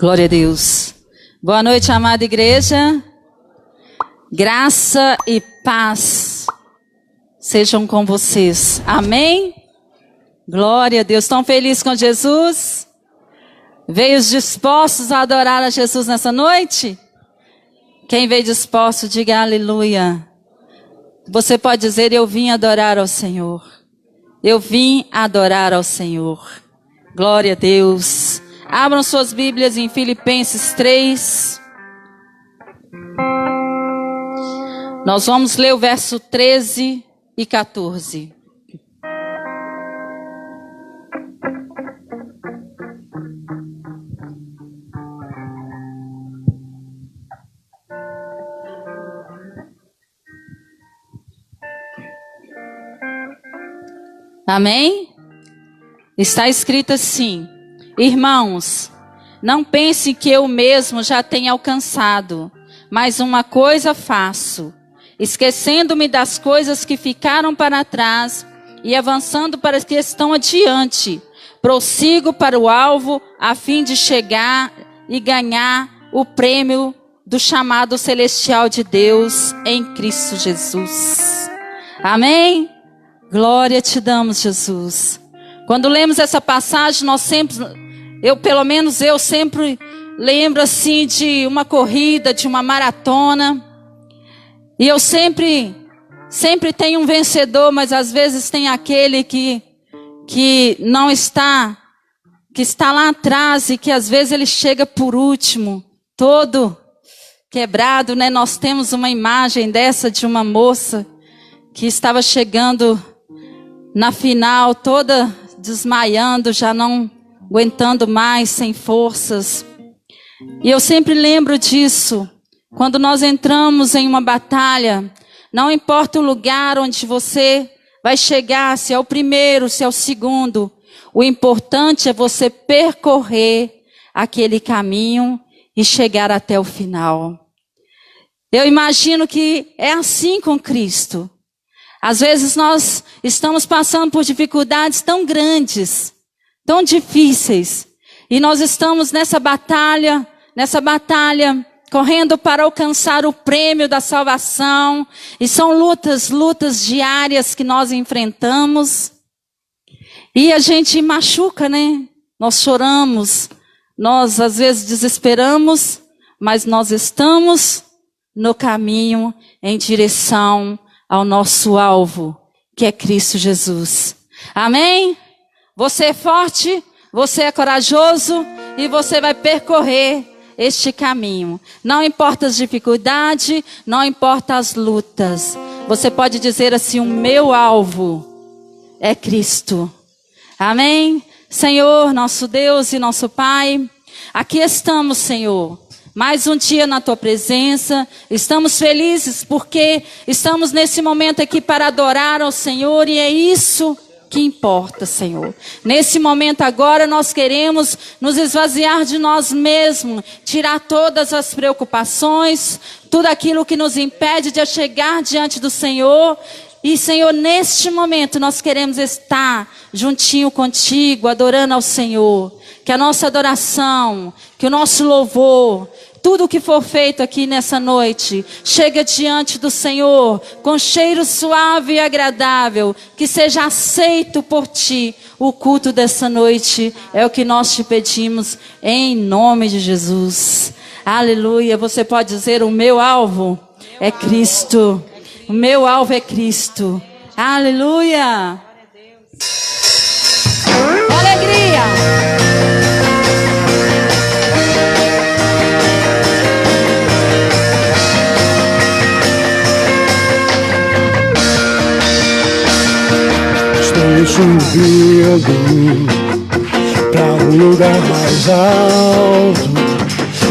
Glória a Deus. Boa noite, amada igreja. Graça e paz sejam com vocês. Amém? Glória a Deus. Estão felizes com Jesus? Veio dispostos a adorar a Jesus nessa noite? Quem veio disposto, diga aleluia. Você pode dizer, eu vim adorar ao Senhor. Eu vim adorar ao Senhor. Glória a Deus. Abram suas Bíblias em Filipenses 3. Nós vamos ler o verso 13 e 14. Amém? Está escrito assim: irmãos, não pensem que eu mesmo já tenha alcançado, mas uma coisa faço, esquecendo-me das coisas que ficaram para trás e avançando para as que estão adiante, prossigo para o alvo a fim de chegar e ganhar o prêmio do chamado celestial de Deus em Cristo Jesus. Amém? Glória te damos, Jesus. Quando lemos essa passagem, nós sempre, eu sempre lembro assim de uma corrida, de uma maratona. E eu sempre tenho um vencedor, mas às vezes tem aquele que não está, que está lá atrás e que às vezes ele chega por último, todo quebrado, né? Nós temos uma imagem dessa de uma moça que estava chegando na final, toda desmaiando, já não aguentando mais, sem forças. E eu sempre lembro disso. Quando nós entramos em uma batalha, não importa o lugar onde você vai chegar, se é o primeiro, se é o segundo, o importante é você percorrer aquele caminho e chegar até o final. Eu imagino que é assim com Cristo. Às vezes nós estamos passando por dificuldades tão grandes, tão difíceis, e nós estamos nessa batalha, correndo para alcançar o prêmio da salvação, e são lutas diárias que nós enfrentamos, e a gente machuca, né? Nós choramos, nós às vezes desesperamos, mas nós estamos no caminho em direção ao nosso alvo, que é Cristo Jesus. Amém? Você é forte, você é corajoso e você vai percorrer este caminho. Não importa as dificuldades, não importa as lutas. Você pode dizer assim, o meu alvo é Cristo. Amém? Senhor, nosso Deus e nosso Pai, aqui estamos, Senhor. Mais um dia na tua presença, estamos felizes porque estamos nesse momento aqui para adorar ao Senhor e é isso que importa, Senhor. Nesse momento agora nós queremos nos esvaziar de nós mesmos, tirar todas as preocupações, tudo aquilo que nos impede de chegar diante do Senhor. E Senhor, neste momento nós queremos estar juntinho contigo, adorando ao Senhor. Que a nossa adoração, que o nosso louvor, tudo o que for feito aqui nessa noite, chega diante do Senhor com cheiro suave e agradável, que seja aceito por Ti o culto dessa noite, é o que nós te pedimos em nome de Jesus. Aleluia, você pode dizer, o meu alvo é Cristo, o meu alvo é Cristo. Aleluia. Alegria. Subindo para um lugar mais alto,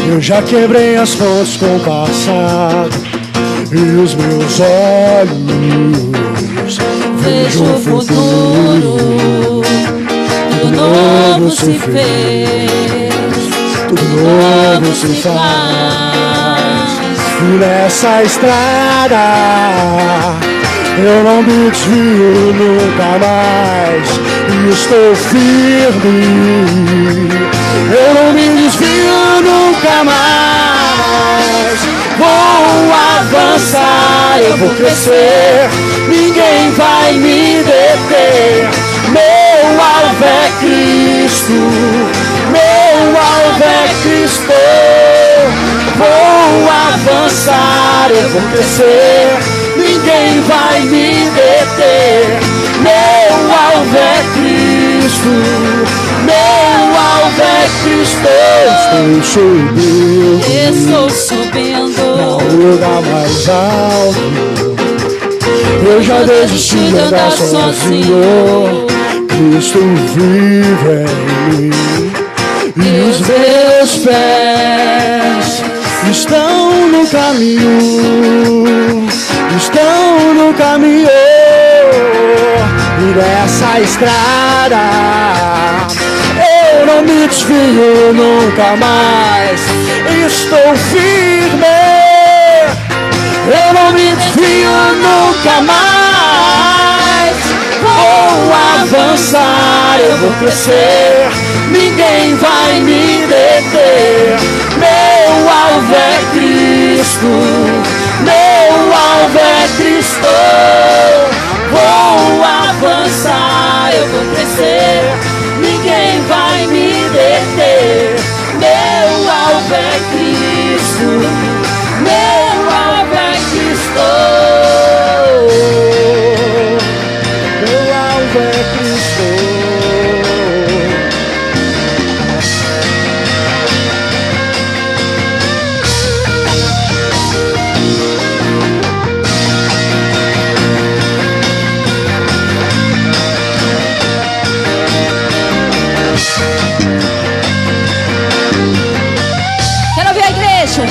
eu já quebrei as pontes com o passado e os meus olhos vejo o futuro. Tudo novo se fez, tudo novo se faz. E nessa estrada eu não desvio nunca mais, e estou firme, eu não me desvio nunca mais. Vou avançar, eu vou crescer, ninguém vai me deter. Meu alvo é Cristo, meu alvo é Cristo. Vou avançar, eu vou crescer, ninguém vai me deter. Meu alvo é Cristo, meu alvo é Cristo. Estou subindo ao lugar mais alto. Eu já desisti de andar sozinho. Cristo vive em mim e os meus pés estão no caminho, estão no caminho. E nessa estrada eu não me desvio nunca mais. Estou firme, eu não me desvio nunca mais. Vou avançar, eu vou crescer, ninguém vai me deter. Meu alvo é Cristo, meu alvo é Cristo. Vou avançar, eu vou crescer, ninguém vai me deter. Meu alvo é Cristo, meu alvo é Cristo. Meu alvo é Cristo. Quero ver a igreja.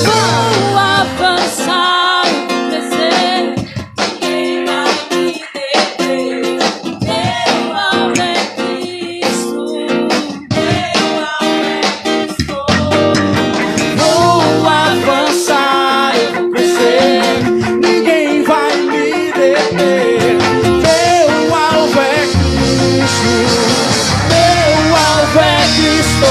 Vou avançar, crescer, ninguém vai me deter. Meu alvo é Cristo, meu alvo é Cristo. Vou avançar, eu vou crescer, ninguém vai me deter. Meu alvo é Cristo, meu alvo é Cristo.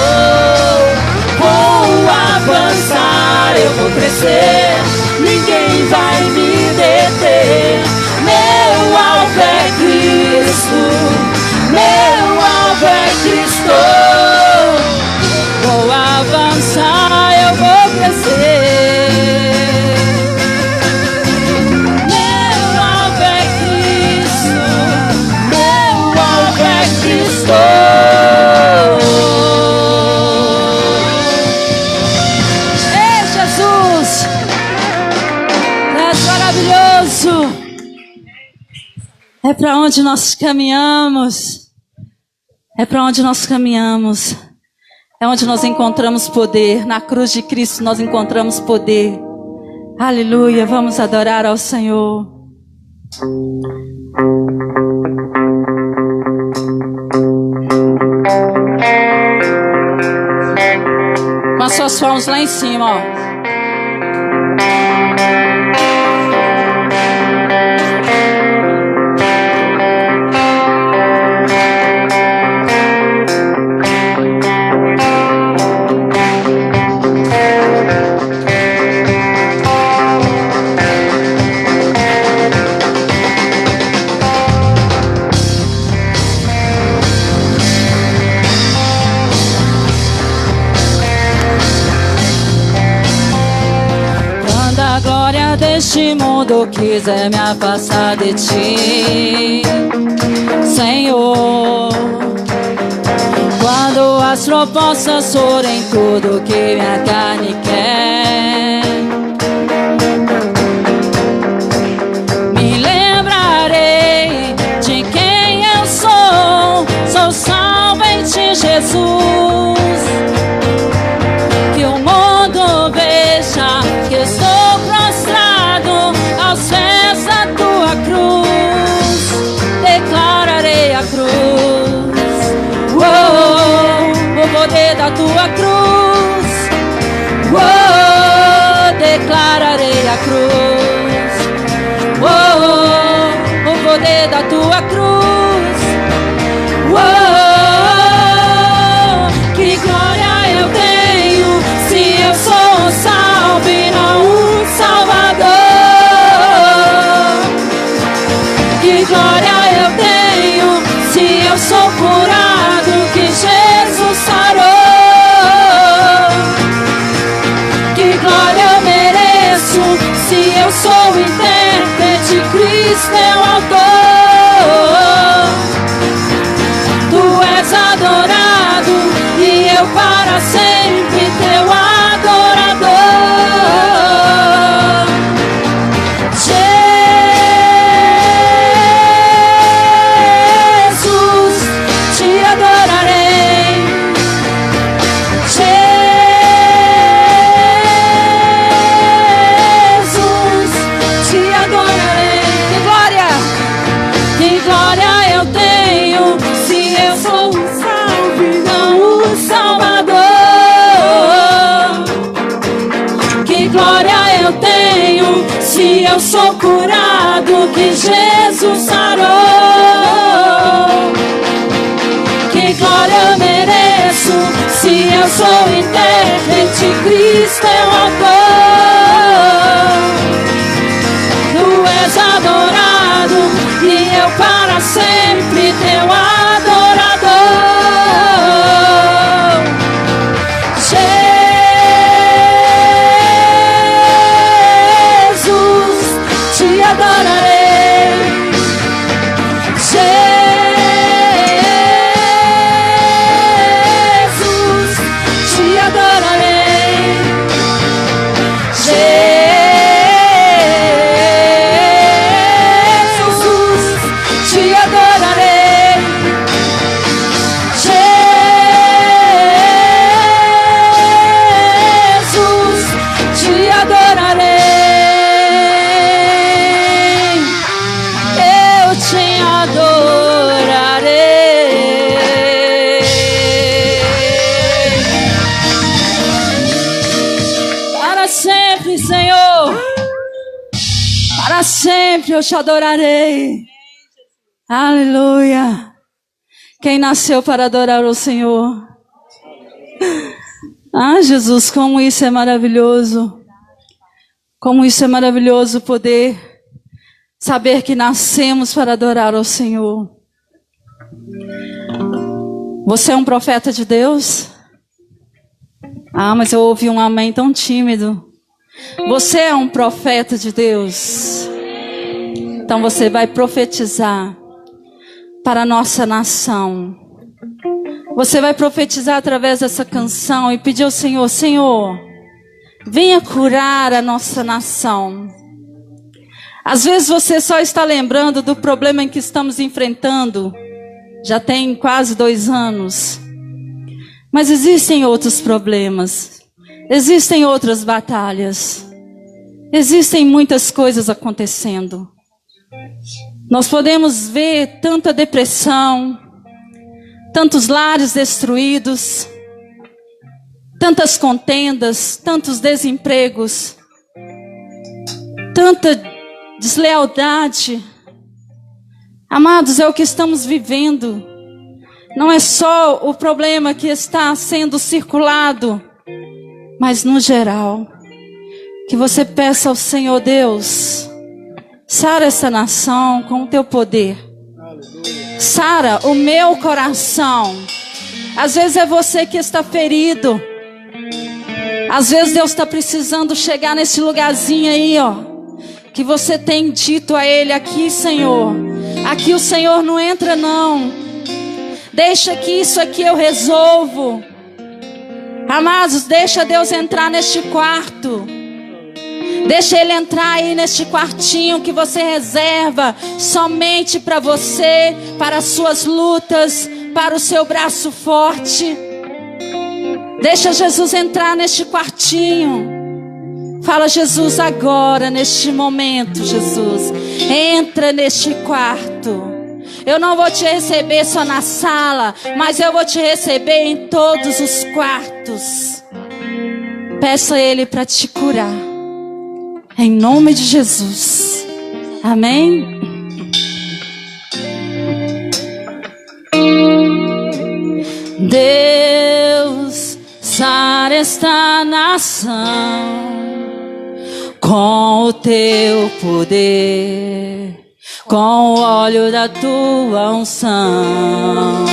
Vou avançar, eu vou crescer, ninguém vai me deter. Meu alvo é Cristo, meu alvo é Cristo. Vou avançar, eu vou crescer. Meu alvo é Cristo, Meu alvo é Cristo. Ei, Jesus, és maravilhoso. É para onde nós caminhamos. É para onde nós caminhamos. É onde nós encontramos poder. Na cruz de Cristo nós encontramos poder. Aleluia, vamos adorar ao Senhor. Com as suas palmas lá em cima, ó. Deste mundo quiser me afastar de ti, Senhor. Quando as propostas forem tudo que minha carne quer, me lembrarei de quem eu sou. Sou salvo em ti, Jesus. Que o mundo veja que estou aos pés da tua cruz, declararei a cruz, o poder da tua cruz, declararei a cruz, o poder da tua cruz. eu sou curado, que Jesus sarou. Que glória eu mereço, se eu sou intérprete, Cristo é o autor. Tu és adorado e eu para sempre teu adorador. Jesus, te adorarei. Jesus, te adorarei. Jesus, te adorarei. Jesus, te adorarei. Eu te adorarei. Para sempre, Senhor. Para sempre eu te adorarei. Aleluia. Quem nasceu para adorar o Senhor? Ah, Jesus, como isso é maravilhoso. Como isso é maravilhoso poder saber que nascemos para adorar ao Senhor. Você é um profeta de Deus? Ah, mas eu ouvi um amém tão tímido. Você é um profeta de Deus. Então você vai profetizar para a nossa nação. Você vai profetizar através dessa canção e pedir ao Senhor: Senhor, venha curar a nossa nação. Às vezes você só está lembrando do problema em que estamos enfrentando. Já tem quase 2 anos. Mas existem outros problemas. Existem outras batalhas. Existem muitas coisas acontecendo. Nós podemos ver tanta depressão, tantos lares destruídos, tantas contendas, tantos desempregos, tanta deslealdade. Amados, é o que estamos vivendo. Não é só o problema que está sendo circulado, mas no geral. Que você peça ao Senhor Deus, sara essa nação com o teu poder. Sara o meu coração. Às vezes é você que está ferido. Às vezes Deus está precisando chegar nesse lugarzinho aí, ó, que você tem dito a Ele: aqui, Senhor, aqui o Senhor não entra não. Deixa que isso aqui eu resolvo. Amados, deixa Deus entrar neste quarto. Deixa Ele entrar aí neste quartinho que você reserva somente para você, para as suas lutas, para o seu braço forte. Deixa Jesus entrar neste quartinho. Fala: Jesus, agora, neste momento, Jesus, entra neste quarto. Eu não vou te receber só na sala, mas eu vou te receber em todos os quartos. Peça a Ele para te curar. Em nome de Jesus. Amém? Deus, sara esta nação com o teu poder, com o óleo da tua unção.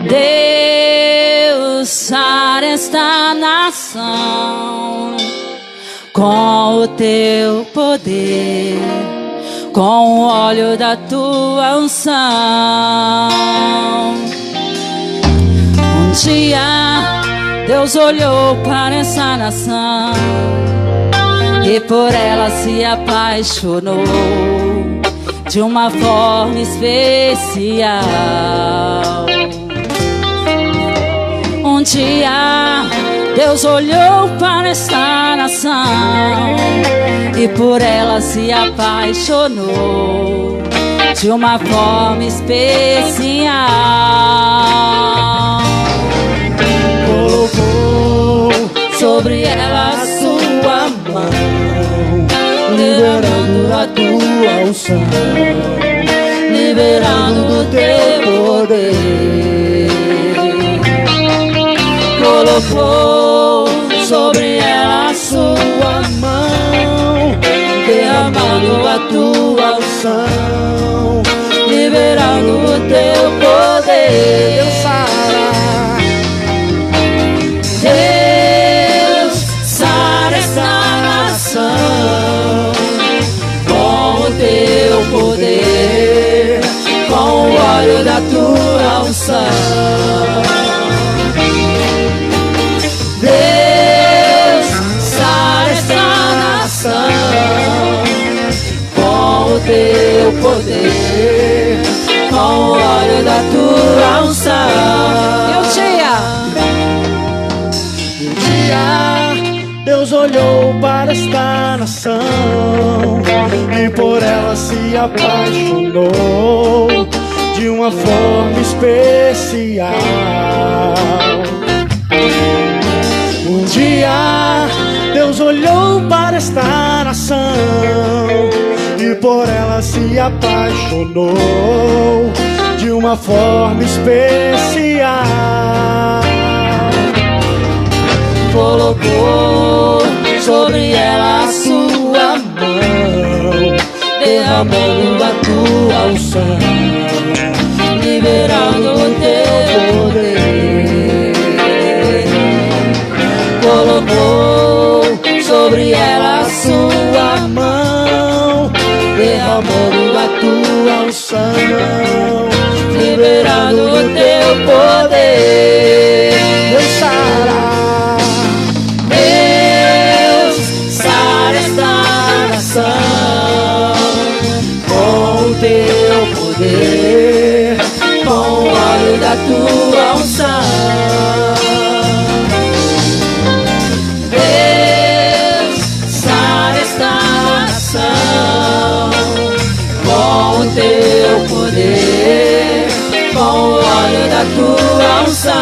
Deus, sara esta nação com o teu poder, com o óleo da tua unção. Um dia Deus olhou para essa nação e por ela se apaixonou de uma forma especial. Um dia Deus olhou para esta nação e por ela se apaixonou de uma forma especial. Colocou sobre ela a sua mão liberando a tua unção, liberando o teu poder. Colocou sobre ela a sua mão, derramando a tua unção, liberando o teu poder. Deus sara, Deus sara esta nação com o teu poder, com o óleo da tua unção. Deus sara esta nação com o teu poder, com o óleo da tua unção. Um dia Deus olhou para esta nação e por ela se apaixonou de uma forma especial. Um dia Deus olhou para esta nação e por ela se apaixonou de uma forma especial. Colocou sobre ela a sua mão, derramando a tua unção, liberando o teu poder. Colocou sobre ela a sua mão, derramando a tua unção, liberando o teu poder. Deus sara, Deus sara esta nação com o teu poder, com o óleo da tua unção. Teu poder, com o óleo da tua unção,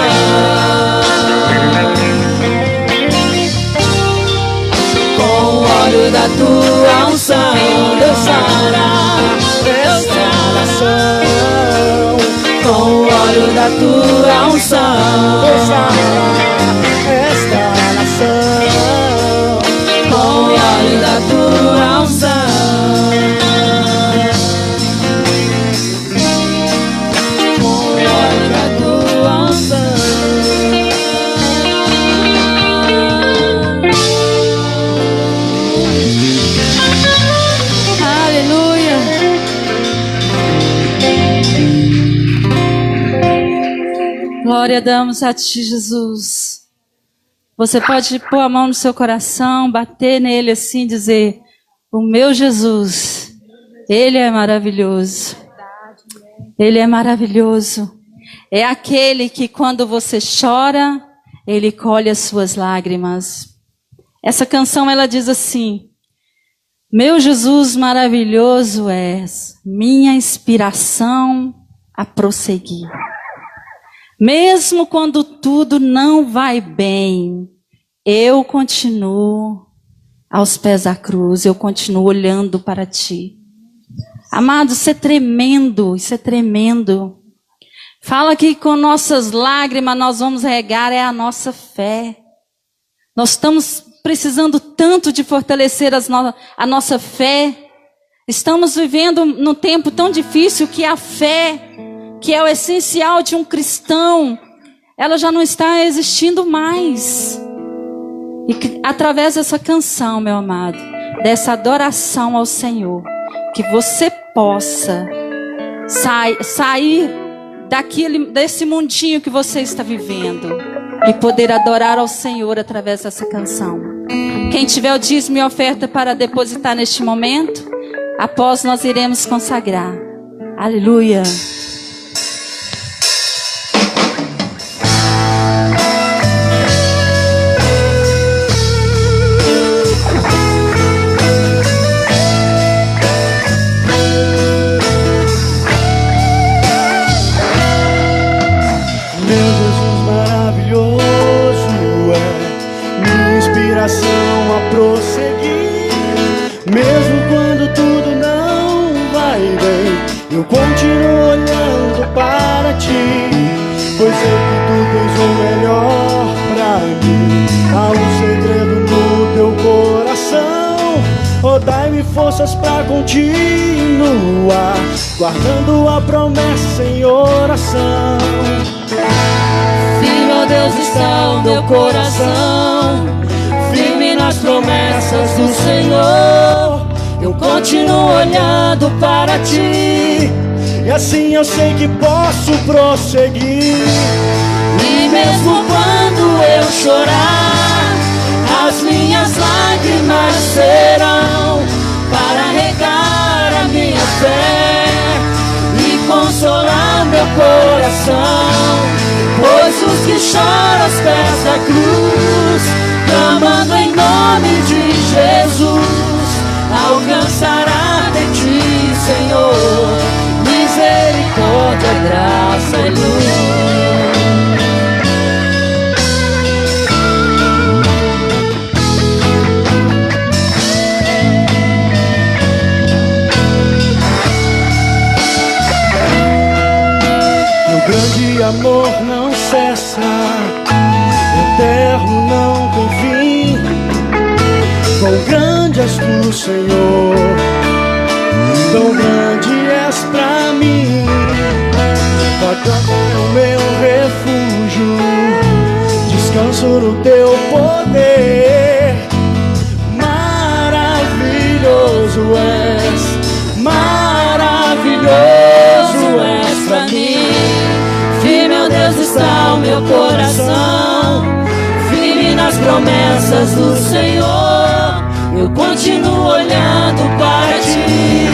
com o óleo da tua unção. Deus sara esta nação com o óleo da tua unção. Deus sara esta nação com o óleo da tua unção. Glória damos a ti, Jesus. Você pode pôr a mão no seu coração, bater nele assim, dizer: o meu Jesus, ele é maravilhoso. Ele é maravilhoso. É aquele que quando você chora, ele colhe as suas lágrimas. Essa canção ela diz assim: meu Jesus maravilhoso és, minha inspiração a prosseguir. Mesmo quando tudo não vai bem, eu continuo aos pés da cruz, eu continuo olhando para ti. Amado, isso é tremendo, isso é tremendo. Fala que com nossas lágrimas nós vamos regar é a nossa fé. Nós estamos precisando tanto de fortalecer a nossa fé. Estamos vivendo num tempo tão difícil que a fé, que é o essencial de um cristão, ela já não está existindo mais. E que, através dessa canção, meu amado, dessa adoração ao Senhor, que você possa sair desse mundinho que você está vivendo e poder adorar ao Senhor através dessa canção. Quem tiver o dízimo e oferta para depositar neste momento, após nós iremos consagrar. Aleluia. A prosseguir, mesmo eu continuo olhando para ti, pois sei que tu tens o melhor pra mim. Há um segredo no teu coração, oh, dai-me forças pra continuar, guardando a promessa em oração. Firme, ó Deus, está o meu coração, firme nas promessas do Senhor. Eu continuo olhando para ti, e assim eu sei que posso prosseguir. E mesmo quando eu chorar, as minhas lágrimas serão para regar a minha fé e consolar meu coração. Pois os que choram aos pés da cruz, clamando em nome de Jesus, alcançará de ti, Senhor, misericórdia, graça e luz. Teu grande amor não cessa, eterno não tem fim. Quão grande és tu, Senhor, tão grande és pra mim. Tua o meu refúgio, descanso no teu poder. Maravilhoso és, maravilhoso és pra mim. Firme, ó Deus, está o meu coração, firme nas promessas do Senhor. Eu continuo olhando para ti,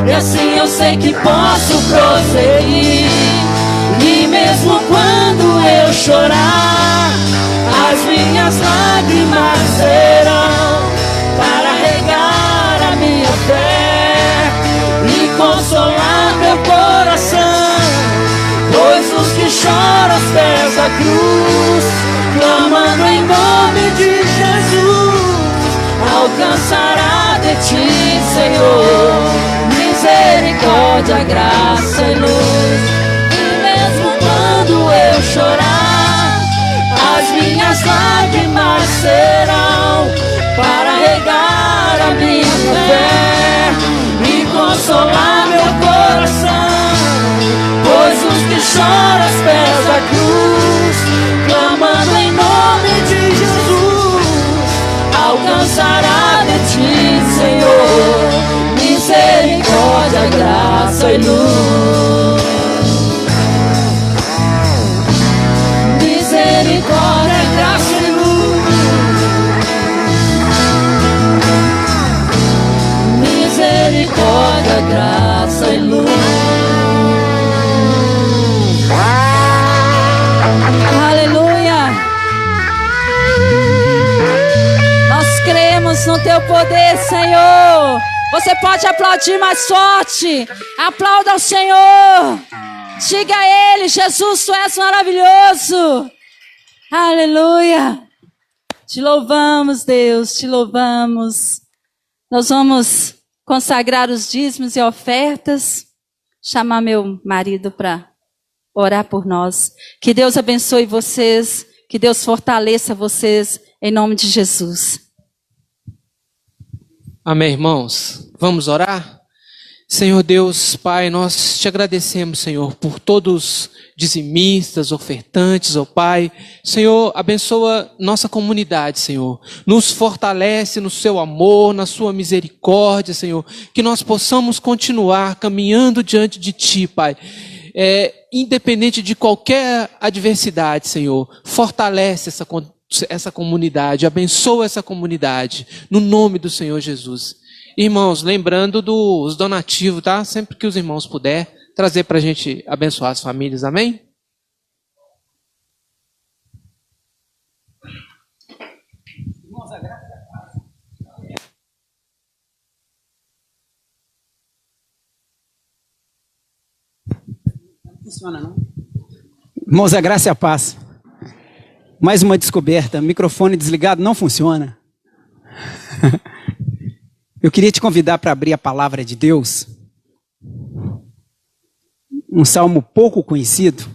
e assim eu sei que posso prosseguir. E mesmo quando eu chorar, as minhas lágrimas serão para regar a minha fé e consolar meu coração. Pois os que choram aos pés da cruz, clamando em nome de Jesus, alcançará de ti, Senhor, misericórdia, graça e luz. E mesmo quando eu chorar, as minhas lágrimas serão para regar a minha fé e consolar meu coração. Pois os que choram aos pés da cruz, clamando em nome de Jesus, alcançará de ti, Senhor, misericórdia, graça e luz. Misericórdia, graça e luz. Misericórdia, graça e luz. Aleluia. Nós cremos no teu poder, Senhor. Você pode aplaudir mais forte. Aplauda ao Senhor. Diga a Ele: Jesus, tu és maravilhoso. Aleluia. Te louvamos, Deus, te louvamos. Nós vamos consagrar os dízimos e ofertas. Chamar meu marido para orar por nós. Que Deus abençoe vocês. Que Deus fortaleça vocês. Em nome de Jesus. Amém, irmãos. Vamos orar? Senhor Deus, Pai, nós te agradecemos, Senhor, por todos dizimistas, ofertantes, ó Pai. Senhor, abençoa nossa comunidade, Senhor. Nos fortalece no seu amor, na sua misericórdia, Senhor. Que nós possamos continuar caminhando diante de Ti, Pai. Independente de qualquer adversidade, Senhor. Fortalece essa comunidade, abençoa essa comunidade, no nome do Senhor Jesus. Irmãos, lembrando dos donativos, tá? Sempre que os irmãos puderem, trazer para a gente abençoar as famílias, amém? Irmãos, a graça da paz. Não funciona, não? Irmãos, a graça e a paz. Mais uma descoberta, microfone desligado não funciona. Eu queria te convidar para abrir a palavra de Deus um salmo pouco conhecido,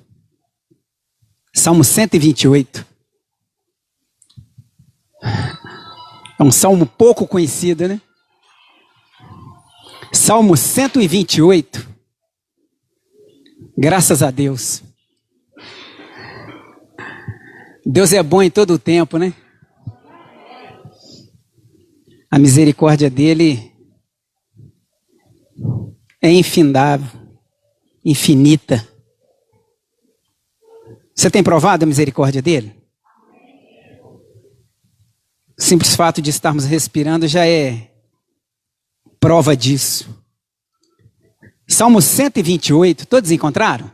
Salmo 128. É um salmo pouco conhecido, né? Salmo 128. Graças a Deus. Deus é bom em todo o tempo, né? A misericórdia dele é infindável, infinita. Você tem provado a misericórdia dele? O simples fato de estarmos respirando já é prova disso. Salmo 128, todos encontraram?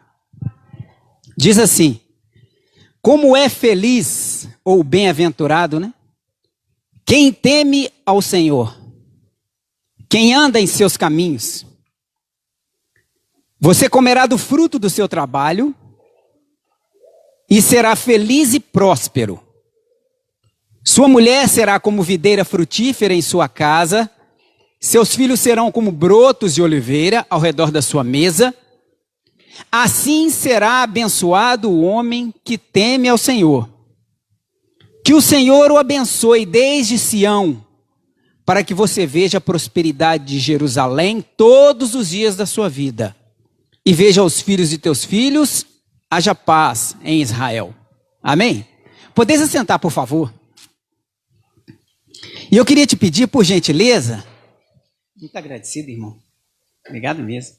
Diz assim: como é feliz ou bem-aventurado, né? Quem teme ao Senhor, quem anda em seus caminhos. Você comerá do fruto do seu trabalho e será feliz e próspero. Sua mulher será como videira frutífera em sua casa, seus filhos serão como brotos de oliveira ao redor da sua mesa. Assim será abençoado o homem que teme ao Senhor. Que o Senhor o abençoe desde Sião, para que você veja a prosperidade de Jerusalém todos os dias da sua vida, e veja os filhos de teus filhos, haja paz em Israel. Amém? Podeis assentar, por favor. E eu queria te pedir, por gentileza, muito agradecido, irmão, obrigado mesmo,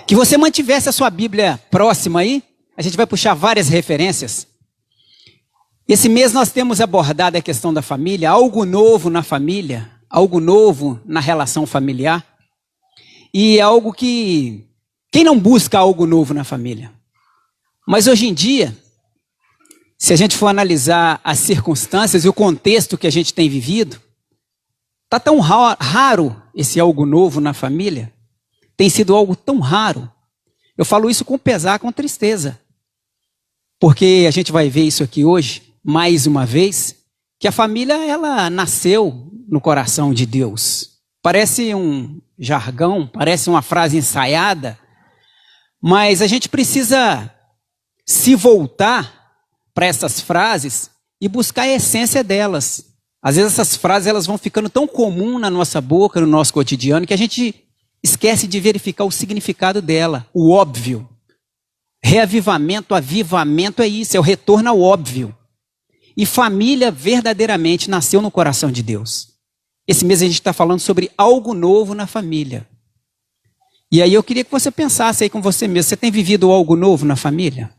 que você mantivesse a sua Bíblia próxima aí. A gente vai puxar várias referências. Esse mês nós temos abordado a questão da família, algo novo na família, algo novo na relação familiar. E é algo que, quem não busca algo novo na família? Mas hoje em dia, se a gente for analisar as circunstâncias e o contexto que a gente tem vivido, está tão raro esse algo novo na família, tem sido algo tão raro. Eu falo isso com pesar, com tristeza, porque a gente vai ver isso aqui hoje, mais uma vez, que a família, ela nasceu no coração de Deus. Parece um jargão, parece uma frase ensaiada, mas a gente precisa se voltar para essas frases e buscar a essência delas. Às vezes essas frases elas vão ficando tão comum na nossa boca, no nosso cotidiano, que a gente esquece de verificar o significado dela, o óbvio. Reavivamento, avivamento é isso, é o retorno ao óbvio. E família verdadeiramente nasceu no coração de Deus. Esse mês a gente está falando sobre algo novo na família. E aí eu queria que você pensasse aí com você mesmo, você tem vivido algo novo na família?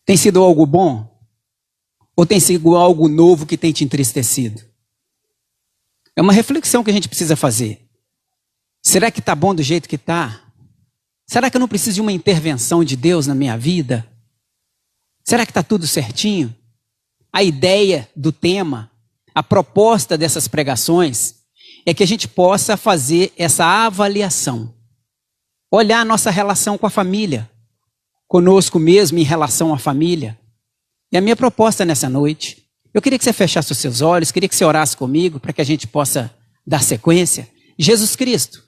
Tem sido algo bom? Ou tem sido algo novo que tem te entristecido? É uma reflexão que a gente precisa fazer. Será que está bom do jeito que está? Será que eu não preciso de uma intervenção de Deus na minha vida? Será que está tudo certinho? A ideia do tema, a proposta dessas pregações, é que a gente possa fazer essa avaliação. Olhar a nossa relação com a família, conosco mesmo em relação à família. E a minha proposta nessa noite, eu queria que você fechasse os seus olhos, queria que você orasse comigo para que a gente possa dar sequência. Jesus Cristo,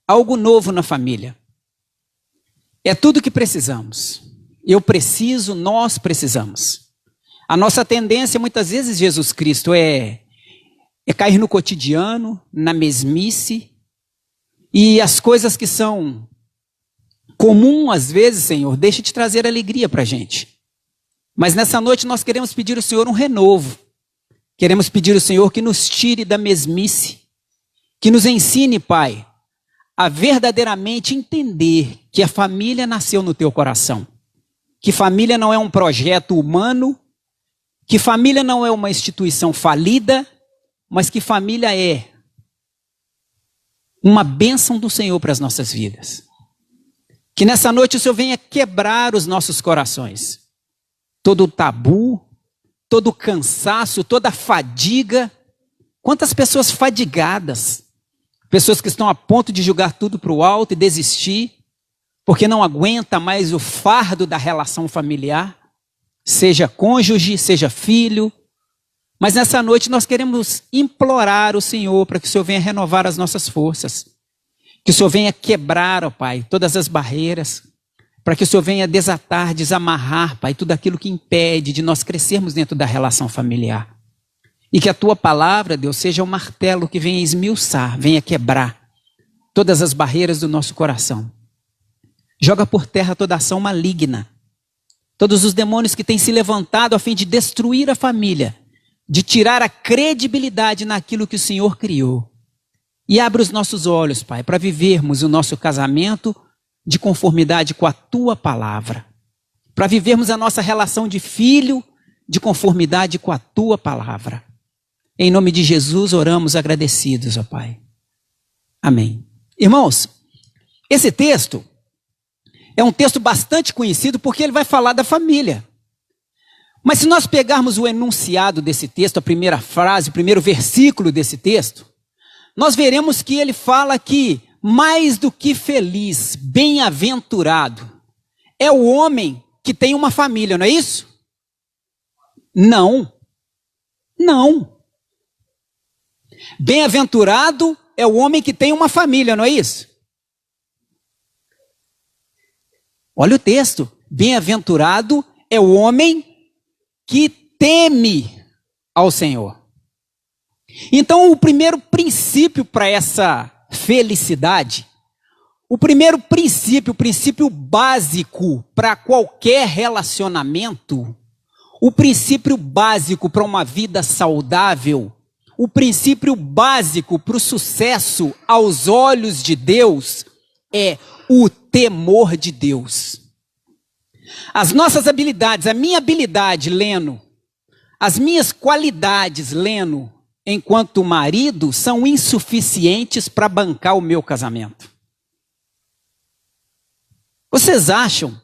algo novo na família. É tudo que precisamos. Eu preciso, nós precisamos. A nossa tendência muitas vezes, Jesus Cristo, é cair no cotidiano, na mesmice, e as coisas que são comuns às vezes, Senhor, deixa de trazer alegria para a gente. Mas nessa noite nós queremos pedir ao Senhor um renovo. Queremos pedir ao Senhor que nos tire da mesmice, que nos ensine, Pai, a verdadeiramente entender que a família nasceu no teu coração. Que família não é um projeto humano, que família não é uma instituição falida, mas que família é uma bênção do Senhor para as nossas vidas. Que nessa noite o Senhor venha quebrar os nossos corações. Todo o tabu, todo o cansaço, toda a fadiga. Quantas pessoas fadigadas, pessoas que estão a ponto de jogar tudo para o alto e desistir, porque não aguenta mais o fardo da relação familiar, seja cônjuge, seja filho. Mas nessa noite nós queremos implorar o Senhor para que o Senhor venha renovar as nossas forças. Que o Senhor venha quebrar, ó Pai, todas as barreiras, para que o Senhor venha desatar, desamarrar, Pai, tudo aquilo que impede de nós crescermos dentro da relação familiar. E que a Tua palavra, Deus, seja um martelo que venha esmiuçar, venha quebrar todas as barreiras do nosso coração. Joga por terra toda ação maligna, todos os demônios que têm se levantado a fim de destruir a família, de tirar a credibilidade naquilo que o Senhor criou. E abre os nossos olhos, Pai, para vivermos o nosso casamento de conformidade com a Tua palavra. Para vivermos a nossa relação de filho de conformidade com a Tua palavra. Em nome de Jesus oramos agradecidos, ó Pai. Amém. Irmãos, esse texto é um texto bastante conhecido porque ele vai falar da família. Mas se nós pegarmos o enunciado desse texto, a primeira frase, o primeiro versículo desse texto, nós veremos que ele fala que mais do que feliz, bem-aventurado, é o homem que tem uma família, não é isso? Não. Não. Bem-aventurado é o homem que tem uma família, não é isso? Olha o texto. Bem-aventurado é o homem que teme ao Senhor. Então, o primeiro princípio para essa felicidade, o primeiro princípio, o princípio básico para qualquer relacionamento, o princípio básico para uma vida saudável, o princípio básico para o sucesso aos olhos de Deus é o temor de Deus. As nossas habilidades, a minha habilidade, Leno, as minhas qualidades, Leno, enquanto marido, são insuficientes para bancar o meu casamento. Vocês acham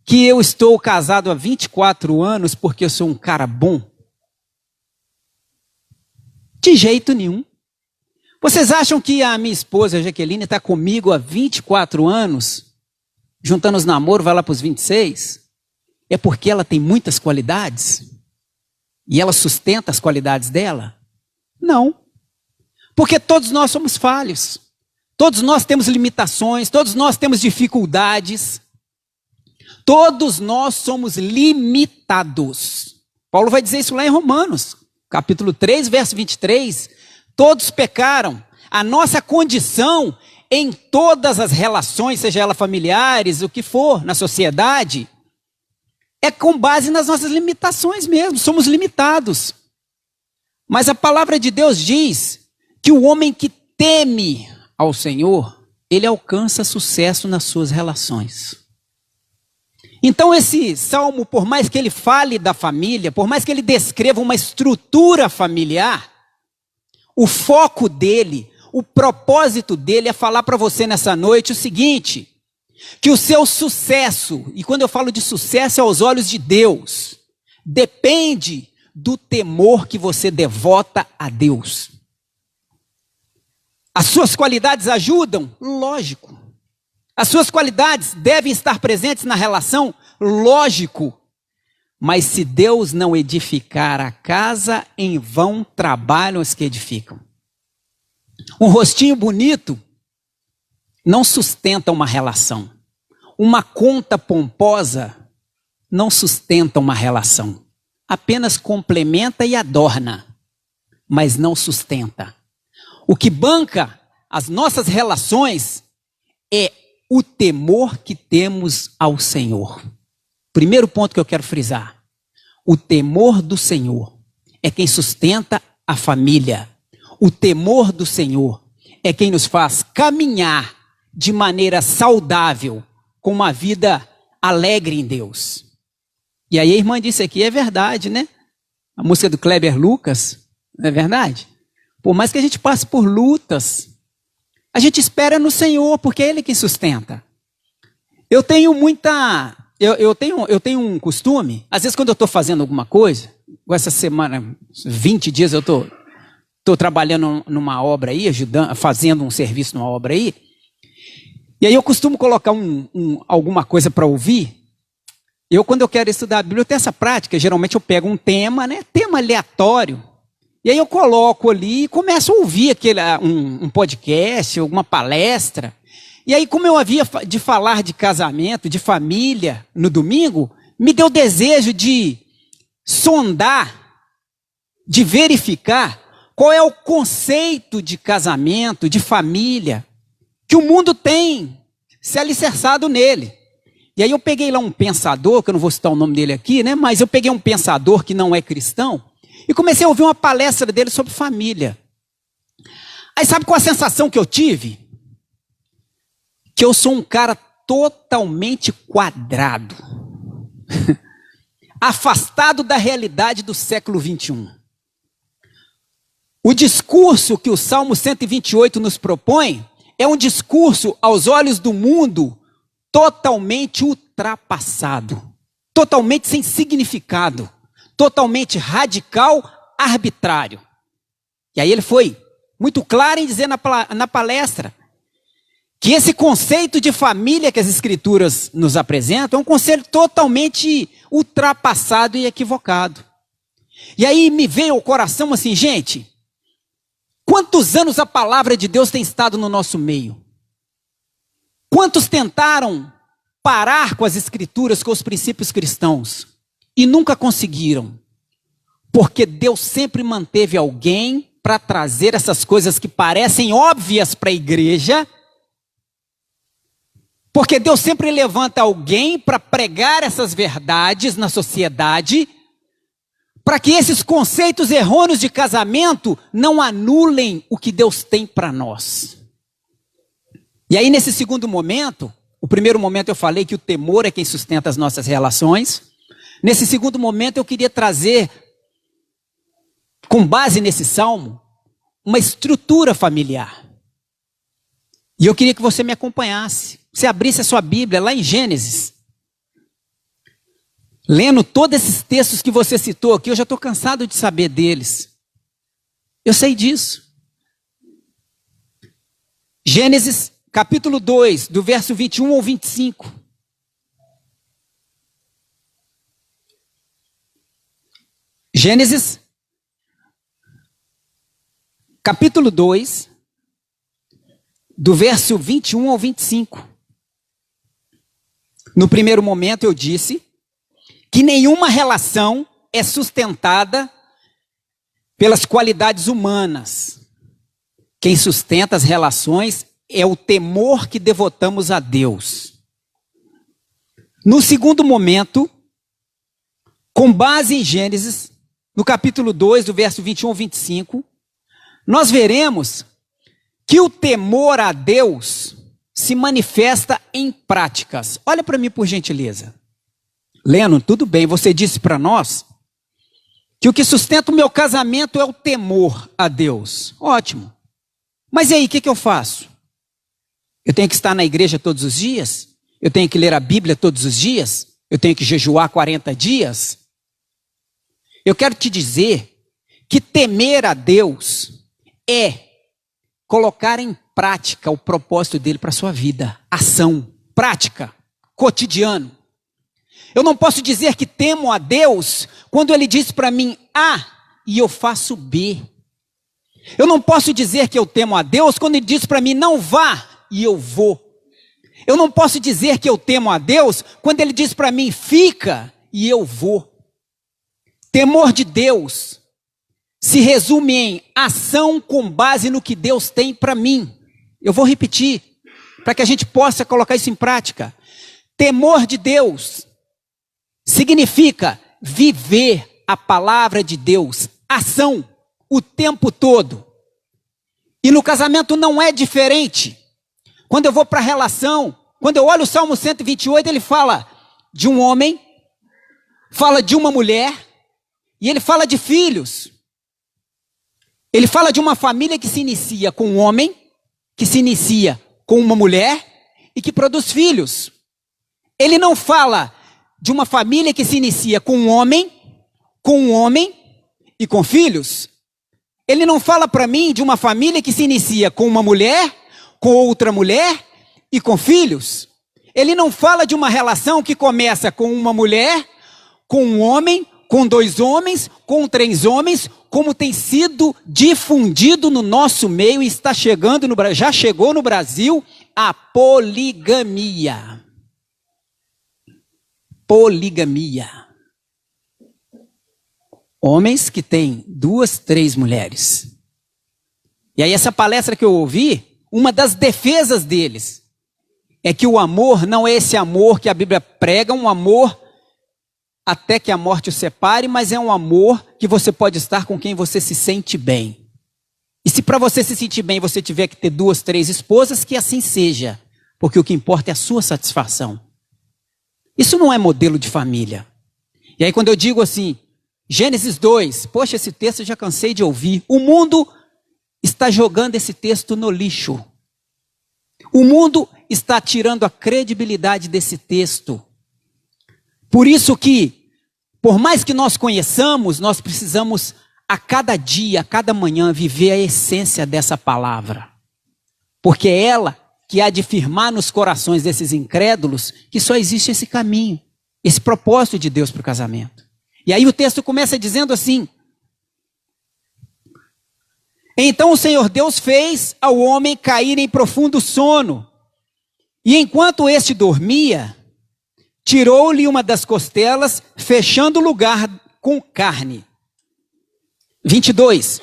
que eu estou casado há 24 anos porque eu sou um cara bom? De jeito nenhum. Vocês acham que a minha esposa, a Jaqueline, está comigo há 24 anos, juntando os namoros, vai lá para os 26? É porque ela tem muitas qualidades? E ela sustenta as qualidades dela? Não. Porque todos nós somos falhos. Todos nós temos limitações, todos nós temos dificuldades. Todos nós somos limitados. Paulo vai dizer isso lá em Romanos, capítulo 3, verso 23. Todos pecaram. A nossa condição em todas as relações, seja ela familiares, o que for, na sociedade, é com base nas nossas limitações mesmo. Somos limitados. Mas a palavra de Deus diz que o homem que teme ao Senhor, ele alcança sucesso nas suas relações. Então esse salmo, por mais que ele fale da família, por mais que ele descreva uma estrutura familiar, o foco dele, o propósito dele é falar para você nessa noite o seguinte, que o seu sucesso, e quando eu falo de sucesso é aos olhos de Deus, depende do temor que você devota a Deus. As suas qualidades ajudam? Lógico. As suas qualidades devem estar presentes na relação? Lógico. Mas se Deus não edificar a casa, em vão trabalham os que edificam. Um rostinho bonito não sustenta uma relação. Uma conta pomposa não sustenta uma relação. Apenas complementa e adorna, mas não sustenta. O que banca as nossas relações é o temor que temos ao Senhor. Primeiro ponto que eu quero frisar. O temor do Senhor é quem sustenta a família. O temor do Senhor é quem nos faz caminhar de maneira saudável, com uma vida alegre em Deus. E aí a irmã disse aqui, é verdade, né? A música do Kleber Lucas, não é verdade? Por mais que a gente passe por lutas, a gente espera no Senhor, porque é Ele que sustenta. Eu tenho um costume, às vezes quando eu estou fazendo alguma coisa, essa semana, 20 dias eu estou trabalhando numa obra aí, fazendo um serviço numa obra aí, e aí eu costumo colocar alguma coisa para ouvir. Quando eu quero estudar a Bíblia, eu tenho essa prática, geralmente eu pego um tema, né? Tema aleatório, E aí eu coloco ali e começo a ouvir um podcast, alguma palestra. E aí, como eu havia de falar de casamento, de família, no domingo, me deu desejo de sondar, de verificar qual é o conceito de casamento, de família, que o mundo tem se alicerçado nele. E aí eu peguei lá um pensador, que eu não vou citar o nome dele aqui, né? Mas eu peguei um pensador que não é cristão e comecei a ouvir uma palestra dele sobre família. Aí sabe qual a sensação que eu tive? Que eu sou um cara totalmente quadrado, afastado da realidade do século 21. O discurso que o Salmo 128 nos propõe é um discurso, aos olhos do mundo, totalmente ultrapassado, totalmente sem significado, totalmente radical, arbitrário. E aí ele foi muito claro em dizer na palestra que esse conceito de família que as Escrituras nos apresentam é um conceito totalmente ultrapassado e equivocado. E aí me veio ao coração assim, gente, quantos anos a palavra de Deus tem estado no nosso meio? Quantos tentaram parar com as Escrituras, com os princípios cristãos e nunca conseguiram? Porque Deus sempre manteve alguém para trazer essas coisas que parecem óbvias para a igreja. Porque Deus sempre levanta alguém para pregar essas verdades na sociedade, para que esses conceitos errôneos de casamento não anulem o que Deus tem para nós. E aí nesse segundo momento, o primeiro momento eu falei que o temor é quem sustenta as nossas relações. Nesse segundo momento eu queria trazer, com base nesse salmo, uma estrutura familiar. E eu queria que você me acompanhasse. Você abrisse a sua Bíblia lá em Gênesis. Lendo todos esses textos que você citou aqui, eu já estou cansado de saber deles. Eu sei disso. Gênesis capítulo 2, do verso 21 ao 25. Gênesis capítulo 2, do verso 21 ao 25. No primeiro momento eu disse que nenhuma relação é sustentada pelas qualidades humanas. Quem sustenta as relações é o temor que devotamos a Deus. No segundo momento, com base em Gênesis, no capítulo 2, do verso 21 ao 25, nós veremos que o temor a Deus se manifesta em práticas. Olha para mim, por gentileza. Leno, tudo bem, você disse para nós que o que sustenta o meu casamento é o temor a Deus. Ótimo. Mas e aí, o que eu faço? Eu tenho que estar na igreja todos os dias? Eu tenho que ler a Bíblia todos os dias? Eu tenho que jejuar 40 dias? Eu quero te dizer que temer a Deus é colocar em prática o propósito dele para a sua vida. Ação, prática, cotidiano. Eu não posso dizer que temo a Deus quando ele diz para mim A e eu faço B. Eu não posso dizer que eu temo a Deus quando ele diz para mim não vá e eu vou. Eu não posso dizer que eu temo a Deus quando ele diz para mim fica e eu vou. Temor de Deus se resume em ação com base no que Deus tem para mim. Eu vou repetir, para que a gente possa colocar isso em prática. Temor de Deus significa viver a palavra de Deus, ação, o tempo todo. E no casamento não é diferente. Quando eu vou para a relação, quando eu olho o Salmo 128, ele fala de um homem, fala de uma mulher, e ele fala de filhos. Ele fala de uma família que se inicia com um homem, que se inicia com uma mulher e que produz filhos. Ele não fala de uma família que se inicia com um homem e com filhos. Ele não fala para mim de uma família que se inicia com uma mulher, com outra mulher e com filhos. Ele não fala de uma relação que começa com uma mulher, com um homem, com dois homens, com três homens, como tem sido difundido no nosso meio e está chegando já chegou no Brasil, a poligamia. Poligamia. Homens que têm 2, 3 mulheres. E aí essa palestra que eu ouvi, uma das defesas deles é que o amor não é esse amor que a Bíblia prega, um amor até que a morte o separe, mas é um amor que você pode estar com quem você se sente bem. E se para você se sentir bem você tiver que ter 2, 3 esposas, que assim seja, porque o que importa é a sua satisfação. Isso não é modelo de família. E aí quando eu digo assim, Gênesis 2, poxa, esse texto eu já cansei de ouvir. O mundo está jogando esse texto no lixo. O mundo está tirando a credibilidade desse texto. Por isso que, por mais que nós conheçamos, nós precisamos a cada dia, a cada manhã, viver a essência dessa palavra. Porque é ela que há de firmar nos corações desses incrédulos que só existe esse caminho, esse propósito de Deus para o casamento. E aí o texto começa dizendo assim: então o Senhor Deus fez ao homem cair em profundo sono, e enquanto este dormia, tirou-lhe uma das costelas, fechando o lugar com carne. 22.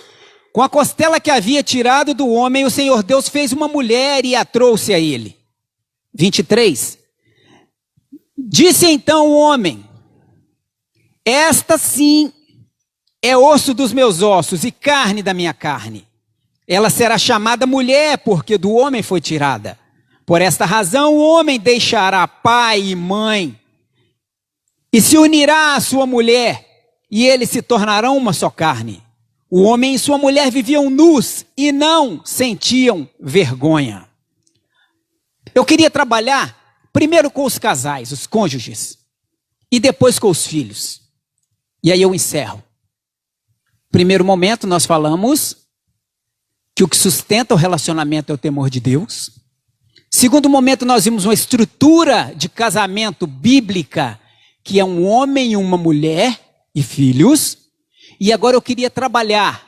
Com a costela que havia tirado do homem, o Senhor Deus fez uma mulher e a trouxe a ele. 23. Disse então o homem: esta sim é osso dos meus ossos e carne da minha carne. Ela será chamada mulher, porque do homem foi tirada. Por esta razão o homem deixará pai e mãe, e se unirá à sua mulher, e eles se tornarão uma só carne. O homem e sua mulher viviam nus e não sentiam vergonha. Eu queria trabalhar primeiro com os casais, os cônjuges, e depois com os filhos. E aí eu encerro. Primeiro momento nós falamos que o que sustenta o relacionamento é o temor de Deus. Segundo momento nós vimos uma estrutura de casamento bíblica, que é um homem e uma mulher e filhos. E agora eu queria trabalhar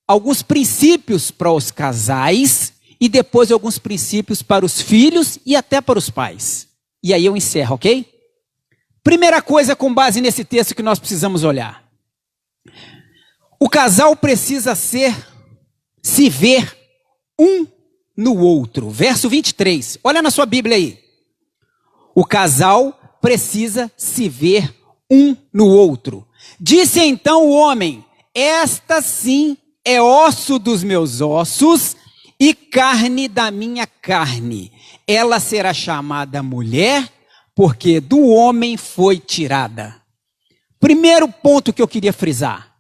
alguns princípios para os casais e depois alguns princípios para os filhos e até para os pais. E aí eu encerro, ok? Primeira coisa com base nesse texto que nós precisamos olhar. O casal precisa se ver um no outro. Verso 23. Olha na sua Bíblia aí. O casal precisa se ver um no outro. Disse então o homem: esta sim é osso dos meus ossos e carne da minha carne. Ela será chamada mulher, porque do homem foi tirada. Primeiro ponto que eu queria frisar.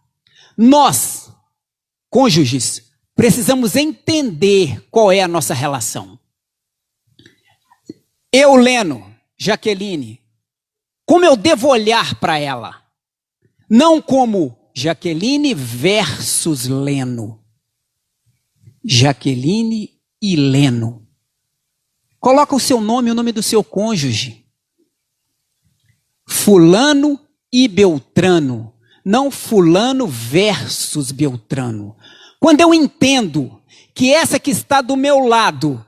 Nós, cônjuges, precisamos entender qual é a nossa relação. Eu, Leno, Jaqueline, como eu devo olhar para ela? Não como Jaqueline versus Leno. Jaqueline e Leno. Coloca o seu nome e o nome do seu cônjuge. Fulano e Beltrano. Não fulano versus Beltrano. Quando eu entendo que essa que está do meu lado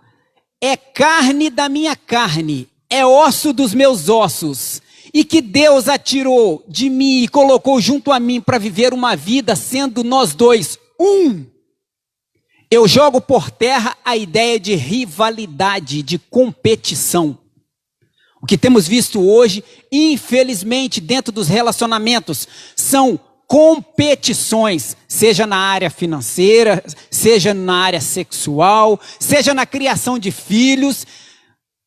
é carne da minha carne, é osso dos meus ossos, e que Deus a tirou de mim e colocou junto a mim para viver uma vida sendo nós dois um, eu jogo por terra a ideia de rivalidade, de competição. O que temos visto hoje, infelizmente, dentro dos relacionamentos, são competições, seja na área financeira, seja na área sexual, seja na criação de filhos,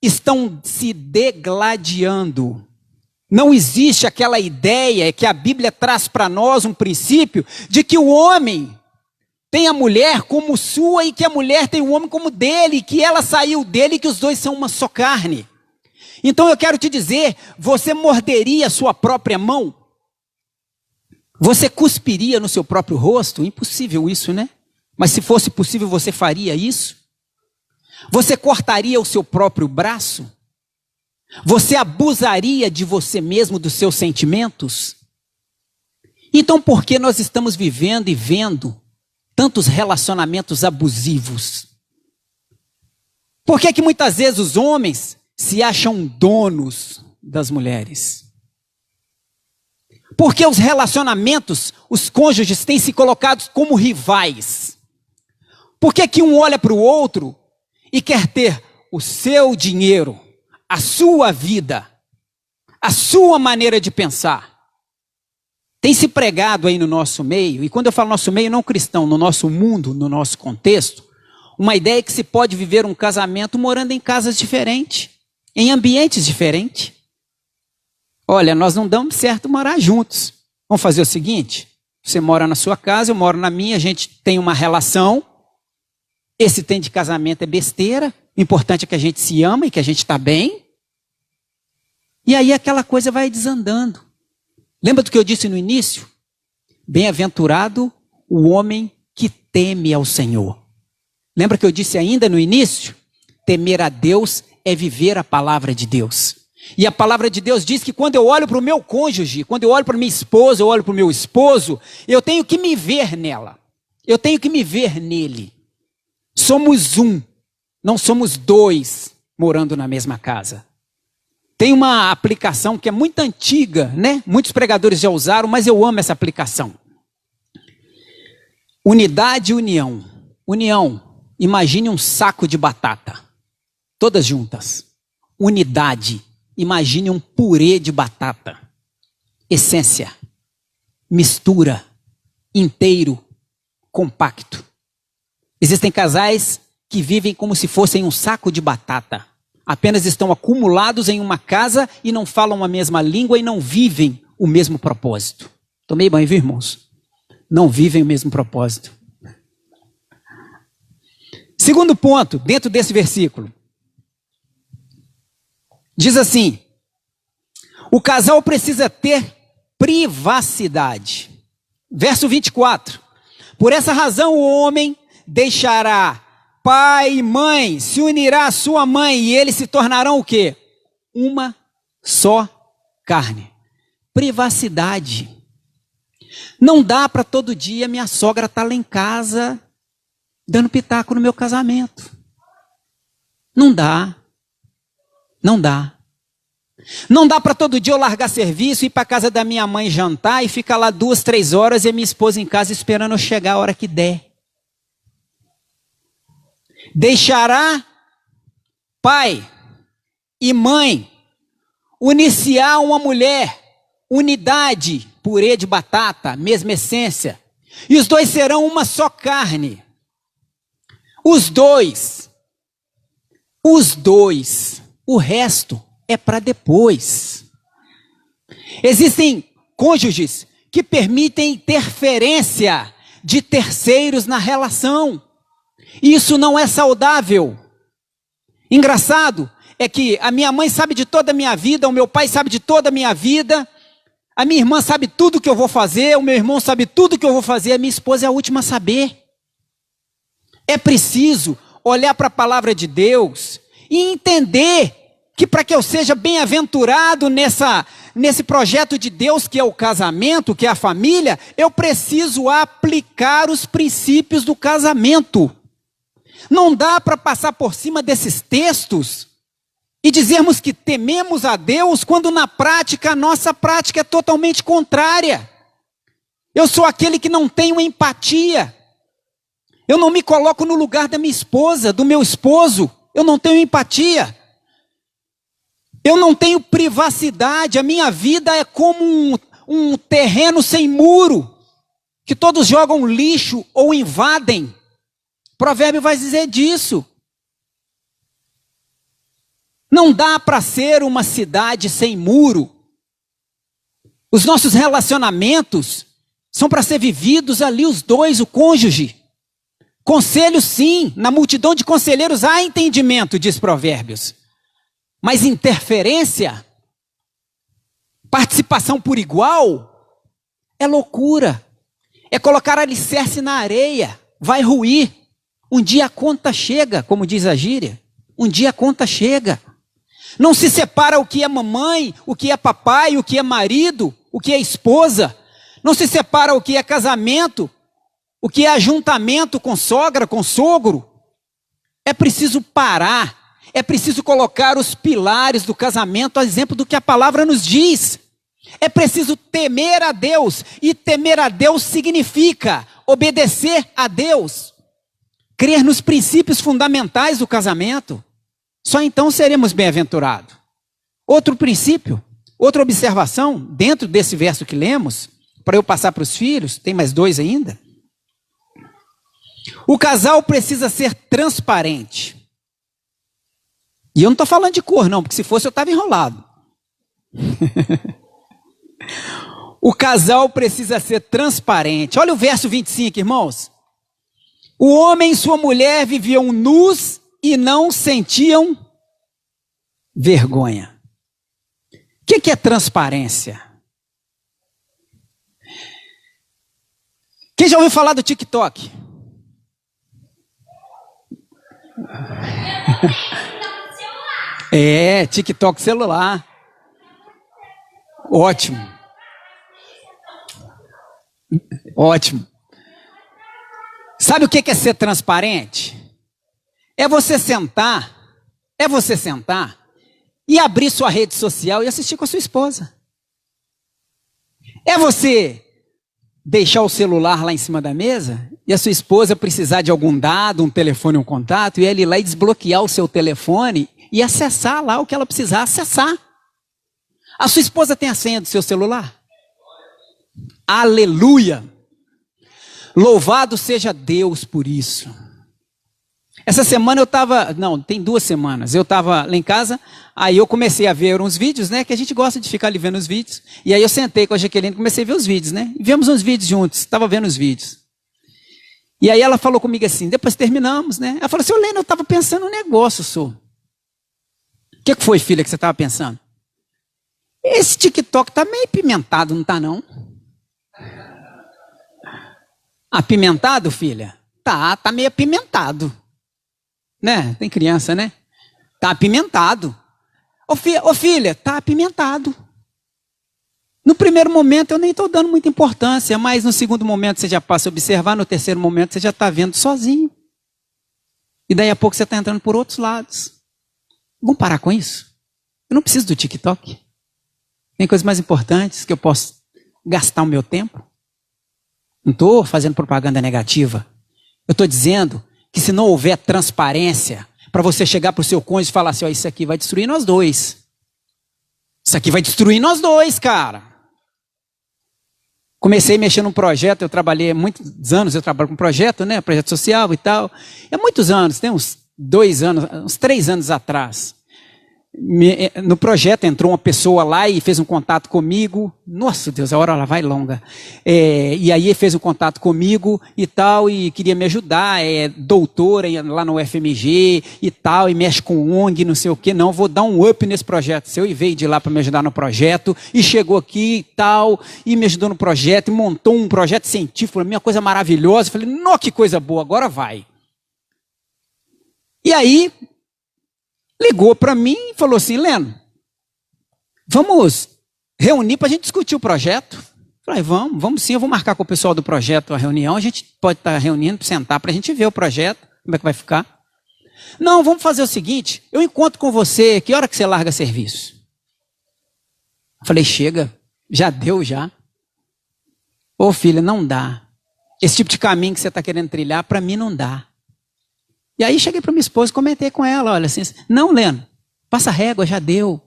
estão se degladiando. Não existe aquela ideia que a Bíblia traz para nós um princípio de que o homem tem a mulher como sua e que a mulher tem o homem como dele, que ela saiu dele e que os dois são uma só carne. Então eu quero te dizer, você morderia a sua própria mão? Você cuspiria no seu próprio rosto? Impossível isso, né? Mas se fosse possível, você faria isso? Você cortaria o seu próprio braço? Você abusaria de você mesmo, dos seus sentimentos? Então por que nós estamos vivendo e vendo tantos relacionamentos abusivos? Por que muitas vezes os homens se acham donos das mulheres? Porque os relacionamentos, os cônjuges têm se colocado como rivais. Por que um olha para o outro e quer ter o seu dinheiro, a sua vida, a sua maneira de pensar? Tem se pregado aí no nosso meio, e quando eu falo nosso meio, não cristão, no nosso mundo, no nosso contexto, uma ideia que se pode viver um casamento morando em casas diferentes, em ambientes diferentes. Olha, nós não damos certo morar juntos. Vamos fazer o seguinte, você mora na sua casa, eu moro na minha, a gente tem uma relação, esse tem de casamento é besteira, o importante é que a gente se ama e que a gente está bem, e aí aquela coisa vai desandando. Lembra do que eu disse no início? Bem-aventurado o homem que teme ao Senhor. Lembra que eu disse ainda no início? Temer a Deus é viver a palavra de Deus. E a palavra de Deus diz que quando eu olho para o meu cônjuge, quando eu olho para minha esposa, eu olho para o meu esposo, eu tenho que me ver nela. Eu tenho que me ver nele. Somos um, não somos dois morando na mesma casa. Tem uma aplicação que é muito antiga, né? Muitos pregadores já usaram, mas eu amo essa aplicação. Unidade e união. União, imagine um saco de batata, todas juntas. Unidade, imagine um purê de batata. Essência, mistura, inteiro, compacto. Existem casais que vivem como se fossem um saco de batata. Apenas estão acumulados em uma casa e não falam a mesma língua e não vivem o mesmo propósito. Tomei banho, viu, irmãos? Não vivem o mesmo propósito. Segundo ponto, dentro desse versículo. Diz assim: o casal precisa ter privacidade. Verso 24. Por essa razão o homem deixará pai e mãe, se unirá à sua mãe e eles se tornarão o quê? Uma só carne. Privacidade. Não dá para todo dia minha sogra estar lá em casa dando pitaco no meu casamento. Não dá. Não dá. Não dá para todo dia eu largar serviço, ir para a casa da minha mãe jantar e ficar lá 2, 3 horas e a minha esposa em casa esperando eu chegar a hora que der. Deixará pai e mãe, unir-se-á a uma mulher, unidade, purê de batata, mesma essência. E os dois serão uma só carne. Os dois, o resto é para depois. Existem cônjuges que permitem interferência de terceiros na relação. Isso não é saudável. Engraçado é que a minha mãe sabe de toda a minha vida, o meu pai sabe de toda a minha vida, a minha irmã sabe tudo que eu vou fazer, o meu irmão sabe tudo que eu vou fazer, a minha esposa é a última a saber. É preciso olhar para a palavra de Deus e entender que para que eu seja bem-aventurado nesse projeto de Deus que é o casamento, que é a família, eu preciso aplicar os princípios do casamento. Não dá para passar por cima desses textos e dizermos que tememos a Deus quando na prática a nossa prática é totalmente contrária. Eu sou aquele que não tenho empatia. Eu não me coloco no lugar da minha esposa, do meu esposo. Eu não tenho empatia. Eu não tenho privacidade. A minha vida é como um terreno sem muro, que todos jogam lixo ou invadem. O provérbio vai dizer disso. Não dá para ser uma cidade sem muro. Os nossos relacionamentos são para ser vividos ali os dois, o cônjuge. Conselho sim, na multidão de conselheiros há entendimento, diz Provérbios. Mas interferência, participação por igual, é loucura. É colocar alicerce na areia, vai ruir. Um dia a conta chega, como diz a gíria. Um dia a conta chega. Não se separa o que é mamãe, o que é papai, o que é marido, o que é esposa. Não se separa o que é casamento, o que é ajuntamento com sogra, com sogro. É preciso parar, é preciso colocar os pilares do casamento a exemplo do que a palavra nos diz. É preciso temer a Deus, e temer a Deus significa obedecer a Deus, crer nos princípios fundamentais do casamento. Só então seremos bem-aventurados. Outro princípio, outra observação, dentro desse verso que lemos, para eu passar para os filhos, tem mais 2 ainda. O casal precisa ser transparente. E eu não estou falando de cor, não, porque se fosse eu estava enrolado. O casal precisa ser transparente. Olha o verso 25, irmãos. O homem e sua mulher viviam nus e não sentiam vergonha. O que é transparência? Quem já ouviu falar do TikTok? É, TikTok celular. Ótimo. Ótimo. Sabe o que é ser transparente? É você sentar e abrir sua rede social e assistir com a sua esposa. É você deixar o celular lá em cima da mesa e a sua esposa precisar de algum dado, um telefone, um contato, e ela ir lá e desbloquear o seu telefone e acessar lá o que ela precisar acessar. A sua esposa tem a senha do seu celular? Aleluia! Louvado seja Deus por isso. Essa semana eu estava, tem 2 semanas, eu estava lá em casa, aí eu comecei a ver uns vídeos, né, que a gente gosta de ficar ali vendo os vídeos, e aí eu sentei com a Jaqueline e comecei a ver os vídeos, né, e vemos uns vídeos juntos, estava vendo os vídeos. E aí ela falou comigo assim, depois terminamos, né, ela falou assim, Leno, eu estava pensando um negócio, senhor. O que foi, filha, que você estava pensando? Esse TikTok está meio pimentado, não está não? Apimentado, filha? Tá meio apimentado. Né? Tem criança, né? Tá apimentado. Ô filha, tá apimentado. No primeiro momento eu nem estou dando muita importância, mas no segundo momento você já passa a observar, no terceiro momento você já está vendo sozinho. E daí a pouco você está entrando por outros lados. Vamos parar com isso? Eu não preciso do TikTok. Tem coisas mais importantes que eu posso gastar o meu tempo. Não estou fazendo propaganda negativa. Eu estou dizendo que se não houver transparência, para você chegar para o seu cônjuge e falar assim, isso aqui vai destruir nós dois. Isso aqui vai destruir nós dois, cara. Comecei a mexer num projeto, eu trabalhei muitos anos, eu trabalho com projeto, né? Projeto social e tal. É muitos anos, tem uns 2 anos, uns 3 anos atrás. No projeto entrou uma pessoa lá e fez um contato comigo. Nossa Deus, a hora lá vai longa. E aí fez um contato comigo e tal, e queria me ajudar, doutora lá no UFMG e tal, e mexe com ONG, não sei o que. Não, vou dar um up nesse projeto seu, e veio de lá para me ajudar no projeto, e chegou aqui e tal, e me ajudou no projeto, e montou um projeto científico, uma coisa maravilhosa. Eu falei, nossa, que coisa boa, agora vai. E aí ligou para mim e falou assim, Leno, vamos reunir para a gente discutir o projeto? Falei, vamos sim, eu vou marcar com o pessoal do projeto a reunião, a gente pode estar reunindo, sentar para a gente ver o projeto, como é que vai ficar. Não, vamos fazer o seguinte, eu encontro com você, que hora que você larga serviço? Falei, chega, já deu já. Ô filha, não dá. Esse tipo de caminho que você está querendo trilhar, para mim não dá. E aí cheguei para minha esposa e comentei com ela, olha assim, não, Leno, passa régua, já deu.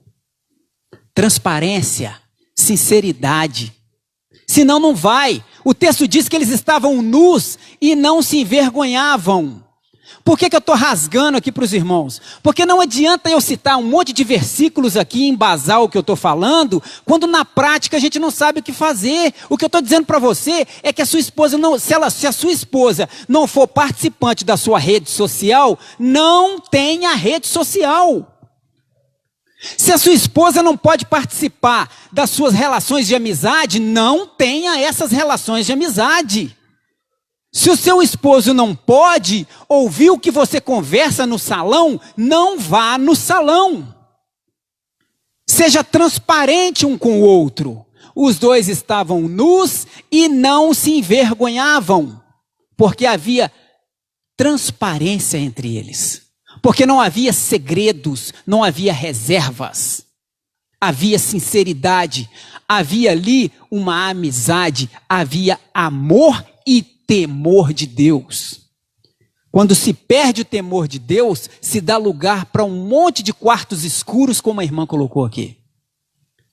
Transparência, sinceridade. Senão não vai. O texto diz que eles estavam nus e não se envergonhavam. Por que eu estou rasgando aqui para os irmãos? Porque não adianta eu citar um monte de versículos aqui, embasar o que eu estou falando, quando na prática a gente não sabe o que fazer. O que eu estou dizendo para você é que a sua esposa, se a sua esposa não for participante da sua rede social, não tenha rede social. Se a sua esposa não pode participar das suas relações de amizade, não tenha essas relações de amizade. Se o seu esposo não pode ouvir o que você conversa no salão, não vá no salão. Seja transparente um com o outro. Os dois estavam nus e não se envergonhavam, porque havia transparência entre eles. Porque não havia segredos, não havia reservas. Havia sinceridade, havia ali uma amizade, havia amor e temor de Deus. Quando se perde o temor de Deus, se dá lugar para um monte de quartos escuros, como a irmã colocou aqui.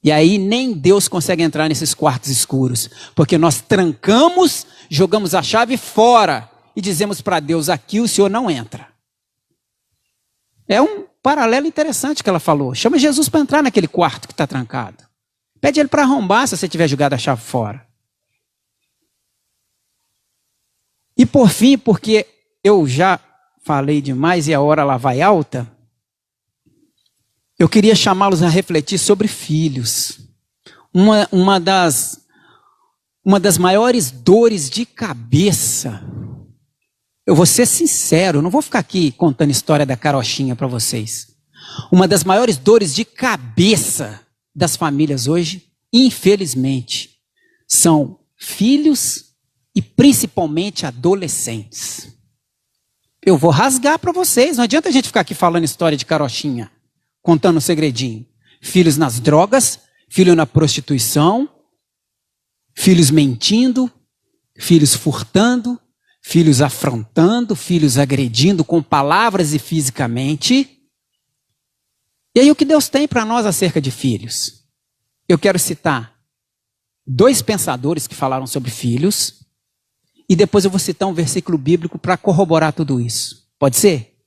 E aí nem Deus consegue entrar nesses quartos escuros, porque nós trancamos, jogamos a chave fora e dizemos para Deus, aqui o Senhor não entra. É um paralelo interessante que ela falou. Chama Jesus para entrar naquele quarto que está trancado. Pede ele para arrombar se você tiver jogado a chave fora. E por fim, porque eu já falei demais e a hora lá vai alta, eu queria chamá-los a refletir sobre filhos. Uma das maiores dores de cabeça. Eu vou ser sincero, não vou ficar aqui contando história da carochinha para vocês. Uma das maiores dores de cabeça das famílias hoje, infelizmente, são filhos e principalmente adolescentes. Eu vou rasgar para vocês, não adianta a gente ficar aqui falando história de carochinha, contando um segredinho. Filhos nas drogas, filho na prostituição, filhos mentindo, filhos furtando, filhos afrontando, filhos agredindo com palavras e fisicamente. E aí o que Deus tem para nós acerca de filhos? Eu quero citar 2 pensadores que falaram sobre filhos, e depois eu vou citar um versículo bíblico para corroborar tudo isso. Pode ser?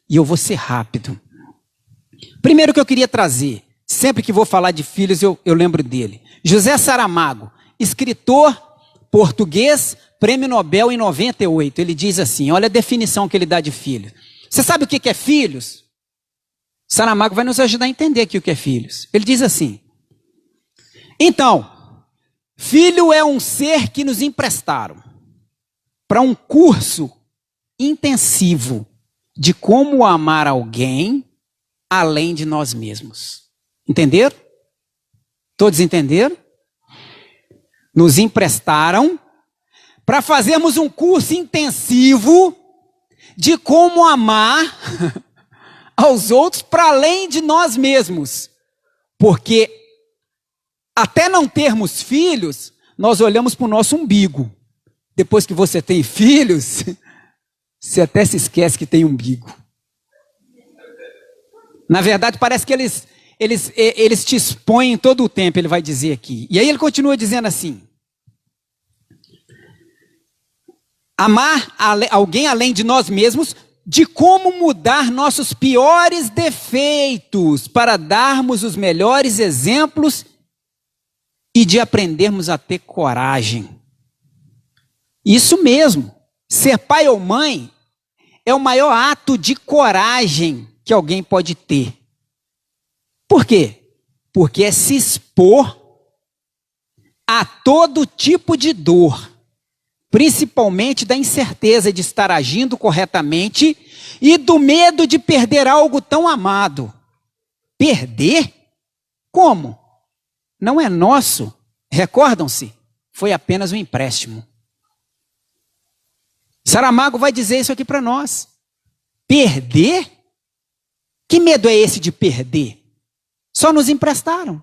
E eu vou ser rápido. Primeiro que eu queria trazer, sempre que vou falar de filhos eu lembro dele. José Saramago, escritor português, Prêmio Nobel em 98. Ele diz assim, olha a definição que ele dá de filho. Você sabe o que é filhos? Saramago vai nos ajudar a entender aqui o que é filhos. Ele diz assim, então, filho é um ser que nos emprestaram para um curso intensivo de como amar alguém além de nós mesmos. Entenderam? Todos entenderam? Nos emprestaram para fazermos um curso intensivo de como amar aos outros para além de nós mesmos. Porque até não termos filhos, nós olhamos para o nosso umbigo. Depois que você tem filhos, você até se esquece que tem umbigo. Na verdade, parece que eles te expõem todo o tempo, ele vai dizer aqui. E aí ele continua dizendo assim, amar alguém além de nós mesmos, de como mudar nossos piores defeitos para darmos os melhores exemplos e de aprendermos a ter coragem. Isso mesmo, ser pai ou mãe é o maior ato de coragem que alguém pode ter. Por quê? Porque é se expor a todo tipo de dor, principalmente da incerteza de estar agindo corretamente e do medo de perder algo tão amado. Perder? Como? Não é nosso. Recordam-se? Foi apenas um empréstimo. Saramago vai dizer isso aqui para nós. Perder? Que medo é esse de perder? Só nos emprestaram.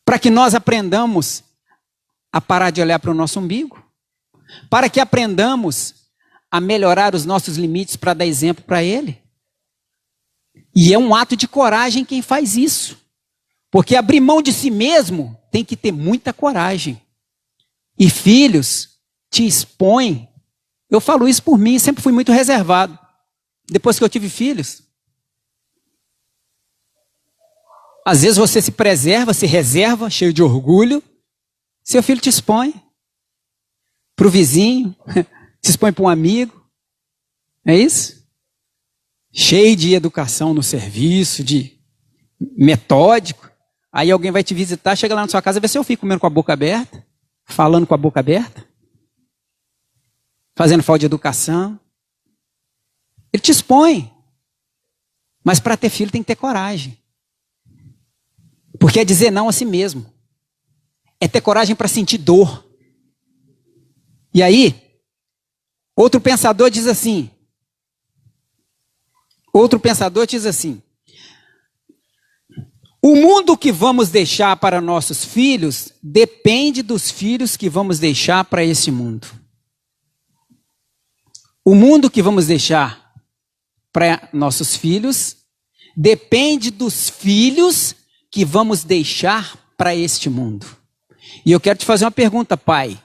Para que nós aprendamos a parar de olhar para o nosso umbigo. Para que aprendamos a melhorar os nossos limites para dar exemplo para ele. E é um ato de coragem quem faz isso. Porque abrir mão de si mesmo tem que ter muita coragem. E filhos te expõem. Eu falo isso por mim, sempre fui muito reservado. Depois que eu tive filhos. Às vezes você se preserva, se reserva, cheio de orgulho. Seu filho te expõe. Para o vizinho, se expõe para um amigo. É isso? Cheio de educação no serviço, de metódico. Aí alguém vai te visitar, chega lá na sua casa e vê seu filho comendo com a boca aberta, falando com a boca aberta, fazendo falta de educação. Ele te expõe. Mas para ter filho tem que ter coragem. Porque é dizer não a si mesmo. é ter coragem para sentir dor. E aí, outro pensador diz assim, o mundo que vamos deixar para nossos filhos depende dos filhos que vamos deixar para esse mundo. O mundo que vamos deixar para nossos filhos depende dos filhos que vamos deixar para este mundo. E eu quero te fazer uma pergunta, pai.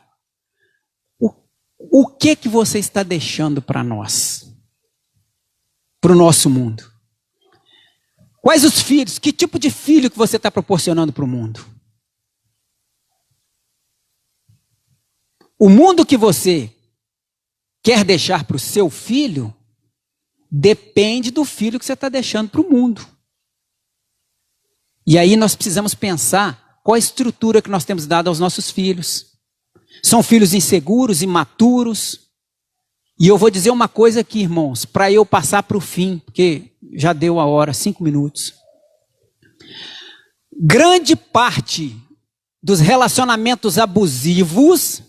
O que você está deixando para nós? Para o nosso mundo? Quais os filhos? Que tipo de filho que você está proporcionando para o mundo? O mundo que você quer deixar para o seu filho depende do filho que você está deixando para o mundo. E aí nós precisamos pensar qual a estrutura que nós temos dado aos nossos filhos. São filhos inseguros, imaturos. E eu vou dizer uma coisa aqui, irmãos, para eu passar para o fim, porque já deu a hora, 5 minutos. Grande parte dos relacionamentos abusivos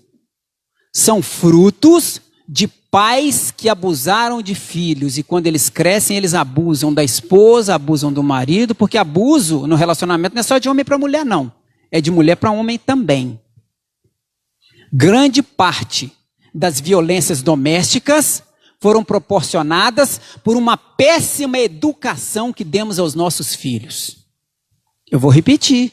são frutos de pais que abusaram de filhos. E quando eles crescem, eles abusam da esposa, abusam do marido, porque abuso no relacionamento não é só de homem para mulher, não. É de mulher para homem também. Grande parte das violências domésticas foram proporcionadas por uma péssima educação que demos aos nossos filhos. Eu vou repetir.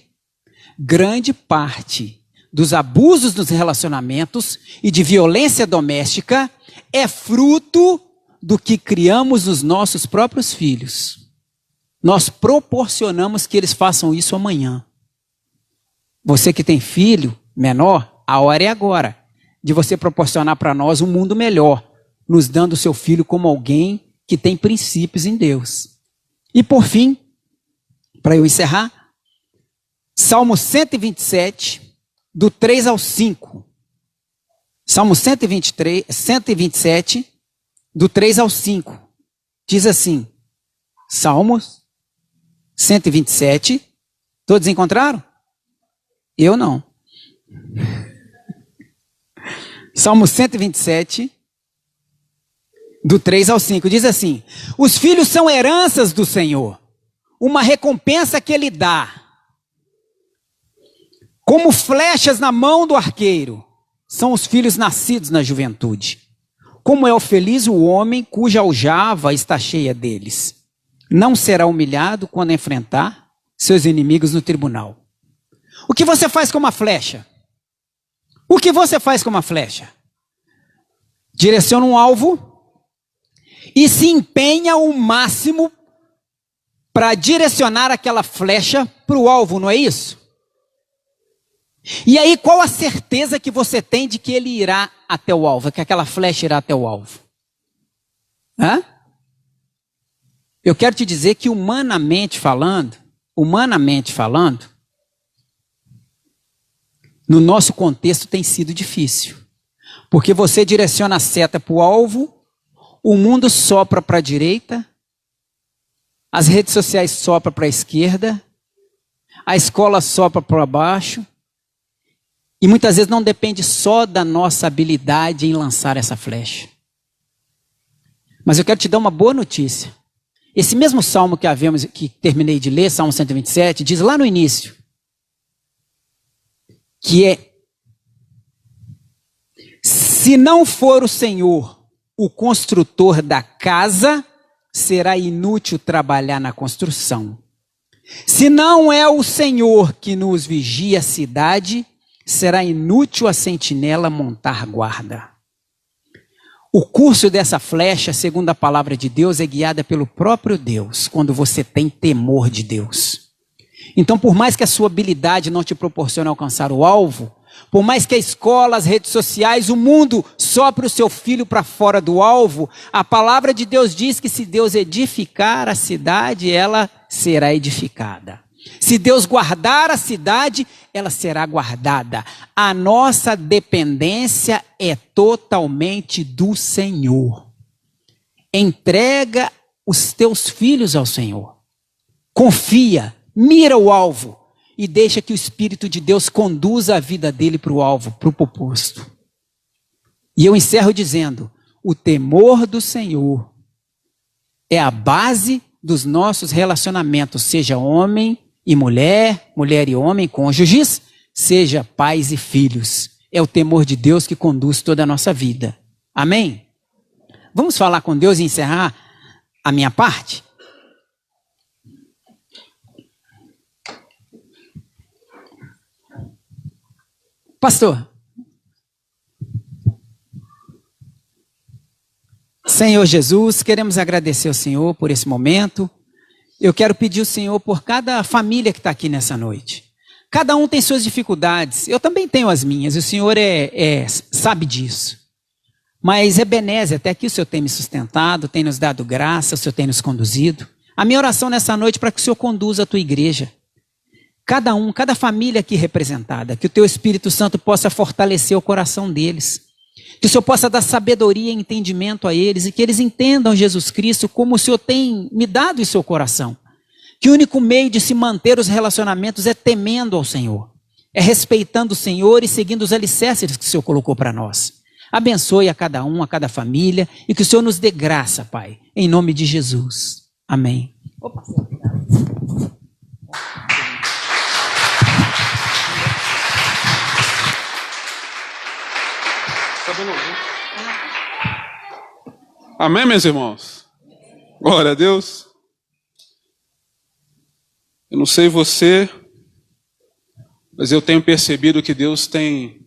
Grande parte dos abusos nos relacionamentos e de violência doméstica é fruto do que criamos nos nossos próprios filhos. Nós proporcionamos que eles façam isso amanhã. Você que tem filho menor, a hora é agora de você proporcionar para nós um mundo melhor, nos dando o seu filho como alguém que tem princípios em Deus. E por fim, para eu encerrar, Salmo 127, do 3 ao 5. Salmo 127, do 3 ao 5. Diz assim, Salmos 127, todos encontraram? Eu não. Salmo 127, do 3 ao 5, diz assim: os filhos são heranças do Senhor, uma recompensa que Ele dá. Como flechas na mão do arqueiro, são os filhos nascidos na juventude. Como é o feliz o homem cuja aljava está cheia deles. Não será humilhado quando enfrentar seus inimigos no tribunal. O que você faz com uma flecha? O que você faz com uma flecha? Direciona um alvo e se empenha o máximo para direcionar aquela flecha para o alvo, não é isso? E aí, qual a certeza que você tem de que ele irá até o alvo, que aquela flecha irá até o alvo? Hã? Eu quero te dizer que humanamente falando, no nosso contexto tem sido difícil. Porque você direciona a seta para o alvo, o mundo sopra para a direita, as redes sociais sopram para a esquerda, a escola sopra para baixo, e muitas vezes não depende só da nossa habilidade em lançar essa flecha. Mas eu quero te dar uma boa notícia. Esse mesmo salmo que terminei de ler, Salmo 127, diz lá no início, que é: se não for o Senhor o construtor da casa, será inútil trabalhar na construção. Se não é o Senhor que nos vigia a cidade, será inútil a sentinela montar guarda. O curso dessa flecha, segundo a palavra de Deus, é guiada pelo próprio Deus, quando você tem temor de Deus. Então, por mais que a sua habilidade não te proporcione alcançar o alvo, por mais que a escola, as redes sociais, o mundo sopre o seu filho para fora do alvo, a palavra de Deus diz que se Deus edificar a cidade, ela será edificada. Se Deus guardar a cidade, ela será guardada. A nossa dependência é totalmente do Senhor. Entrega os teus filhos ao Senhor. Confia, mira o alvo e deixa que o Espírito de Deus conduza a vida dele para o alvo, para o proposto. E eu encerro dizendo, o temor do Senhor é a base dos nossos relacionamentos, seja homem e mulher, mulher e homem, cônjuges, seja pais e filhos. É o temor de Deus que conduz toda a nossa vida. Amém? Vamos falar com Deus e encerrar a minha parte? Pastor. Senhor Jesus, queremos agradecer ao Senhor por esse momento. Eu quero pedir ao Senhor por cada família que está aqui nessa noite. Cada um tem suas dificuldades, eu também tenho as minhas, o Senhor sabe disso. Mas Ebenezer, até aqui o Senhor tem me sustentado, tem nos dado graça, o Senhor tem nos conduzido. A minha oração nessa noite é para que o Senhor conduza a tua igreja. Cada família aqui representada, que o teu Espírito Santo possa fortalecer o coração deles. Que o Senhor possa dar sabedoria e entendimento a eles e que eles entendam Jesus Cristo como o Senhor tem me dado em seu coração. Que o único meio de se manter os relacionamentos é temendo ao Senhor. É respeitando o Senhor e seguindo os alicerces que o Senhor colocou para nós. Abençoe a cada um, a cada família e que o Senhor nos dê graça, Pai. Em nome de Jesus. Amém. Opa. Amém, meus irmãos? Glória a Deus. Eu não sei você, mas eu tenho percebido que Deus tem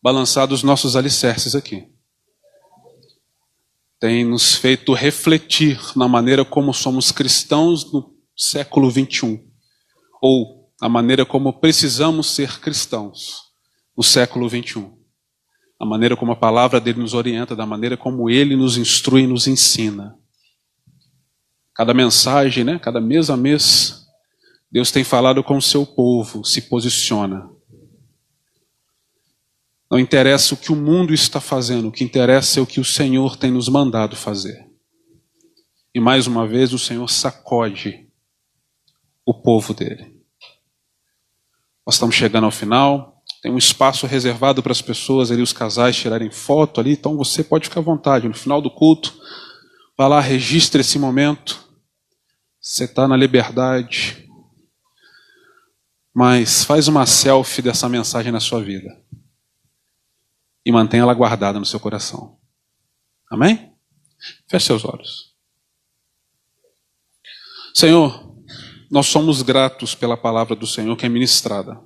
balançado os nossos alicerces aqui. Tem nos feito refletir na maneira como somos cristãos no século 21. Ou a maneira como precisamos ser cristãos no século 21. A maneira como a palavra dele nos orienta, da maneira como ele nos instrui e nos ensina. Cada mensagem, né? Cada mês a mês, Deus tem falado com o seu povo, se posiciona. Não interessa o que o mundo está fazendo, o que interessa é o que o Senhor tem nos mandado fazer. E mais uma vez o Senhor sacode o povo dele. Nós estamos chegando ao final. Tem um espaço reservado para as pessoas ali, os casais tirarem foto ali, então você pode ficar à vontade. No final do culto, vá lá, registre esse momento. Você está na liberdade. Mas faz uma selfie dessa mensagem na sua vida. E mantenha ela guardada no seu coração. Amém? Feche seus olhos. Senhor, nós somos gratos pela palavra do Senhor que é ministrada.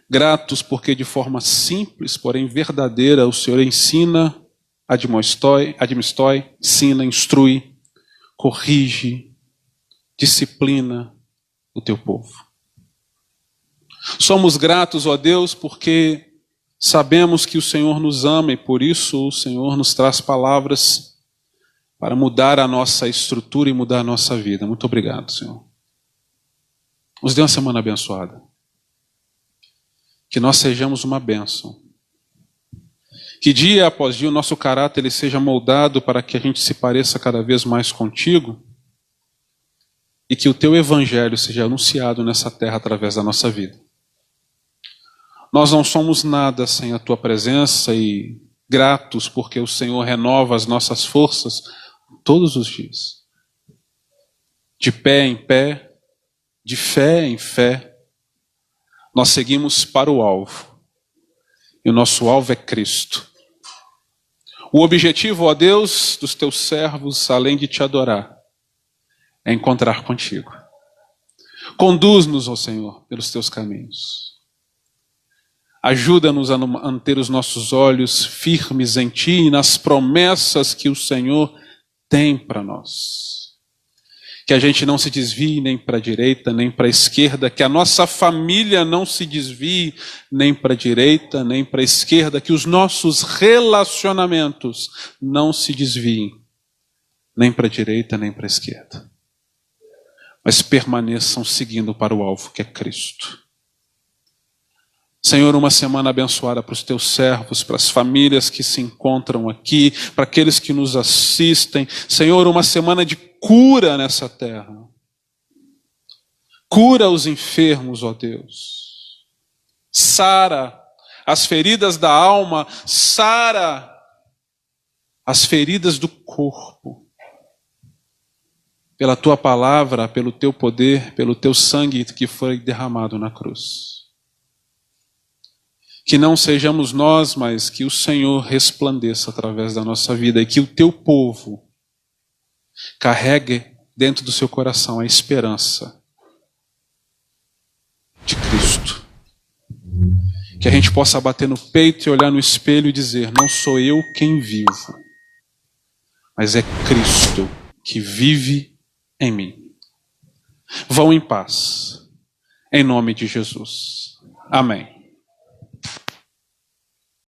Gratos porque de forma simples, porém verdadeira, o Senhor ensina, admoestói, ensina, instrui, corrige, disciplina o teu povo. Somos gratos, ó Deus, porque sabemos que o Senhor nos ama e por isso o Senhor nos traz palavras para mudar a nossa estrutura e mudar a nossa vida. Muito obrigado, Senhor. Nos dê uma semana abençoada. Que nós sejamos uma bênção. Que dia após dia o nosso caráter ele seja moldado para que a gente se pareça cada vez mais contigo e que o teu evangelho seja anunciado nessa terra através da nossa vida. Nós não somos nada sem a tua presença e gratos porque o Senhor renova as nossas forças todos os dias. De pé em pé, de fé em fé, nós seguimos para o alvo. E o nosso alvo é Cristo. O objetivo, ó Deus, dos teus servos, além de te adorar, é encontrar contigo. Conduz-nos, ó Senhor, pelos teus caminhos. Ajuda-nos a manter os nossos olhos firmes em ti e nas promessas que o Senhor tem para nós. Que a gente não se desvie nem para a direita, nem para a esquerda, que a nossa família não se desvie nem para a direita, nem para a esquerda, que os nossos relacionamentos não se desviem nem para a direita, nem para a esquerda. Mas permaneçam seguindo para o alvo, que é Cristo. Senhor, uma semana abençoada para os teus servos, para as famílias que se encontram aqui, para aqueles que nos assistem. Senhor, uma semana de cura nessa terra. Cura os enfermos, ó Deus. Sara as feridas da alma, sara as feridas do corpo. Pela tua palavra, pelo teu poder, pelo teu sangue que foi derramado na cruz. Que não sejamos nós, mas que o Senhor resplandeça através da nossa vida e que o teu povo carregue dentro do seu coração a esperança de Cristo. Que a gente possa bater no peito e olhar no espelho e dizer: não sou eu quem vivo, mas é Cristo que vive em mim. Vão em paz, em nome de Jesus. Amém.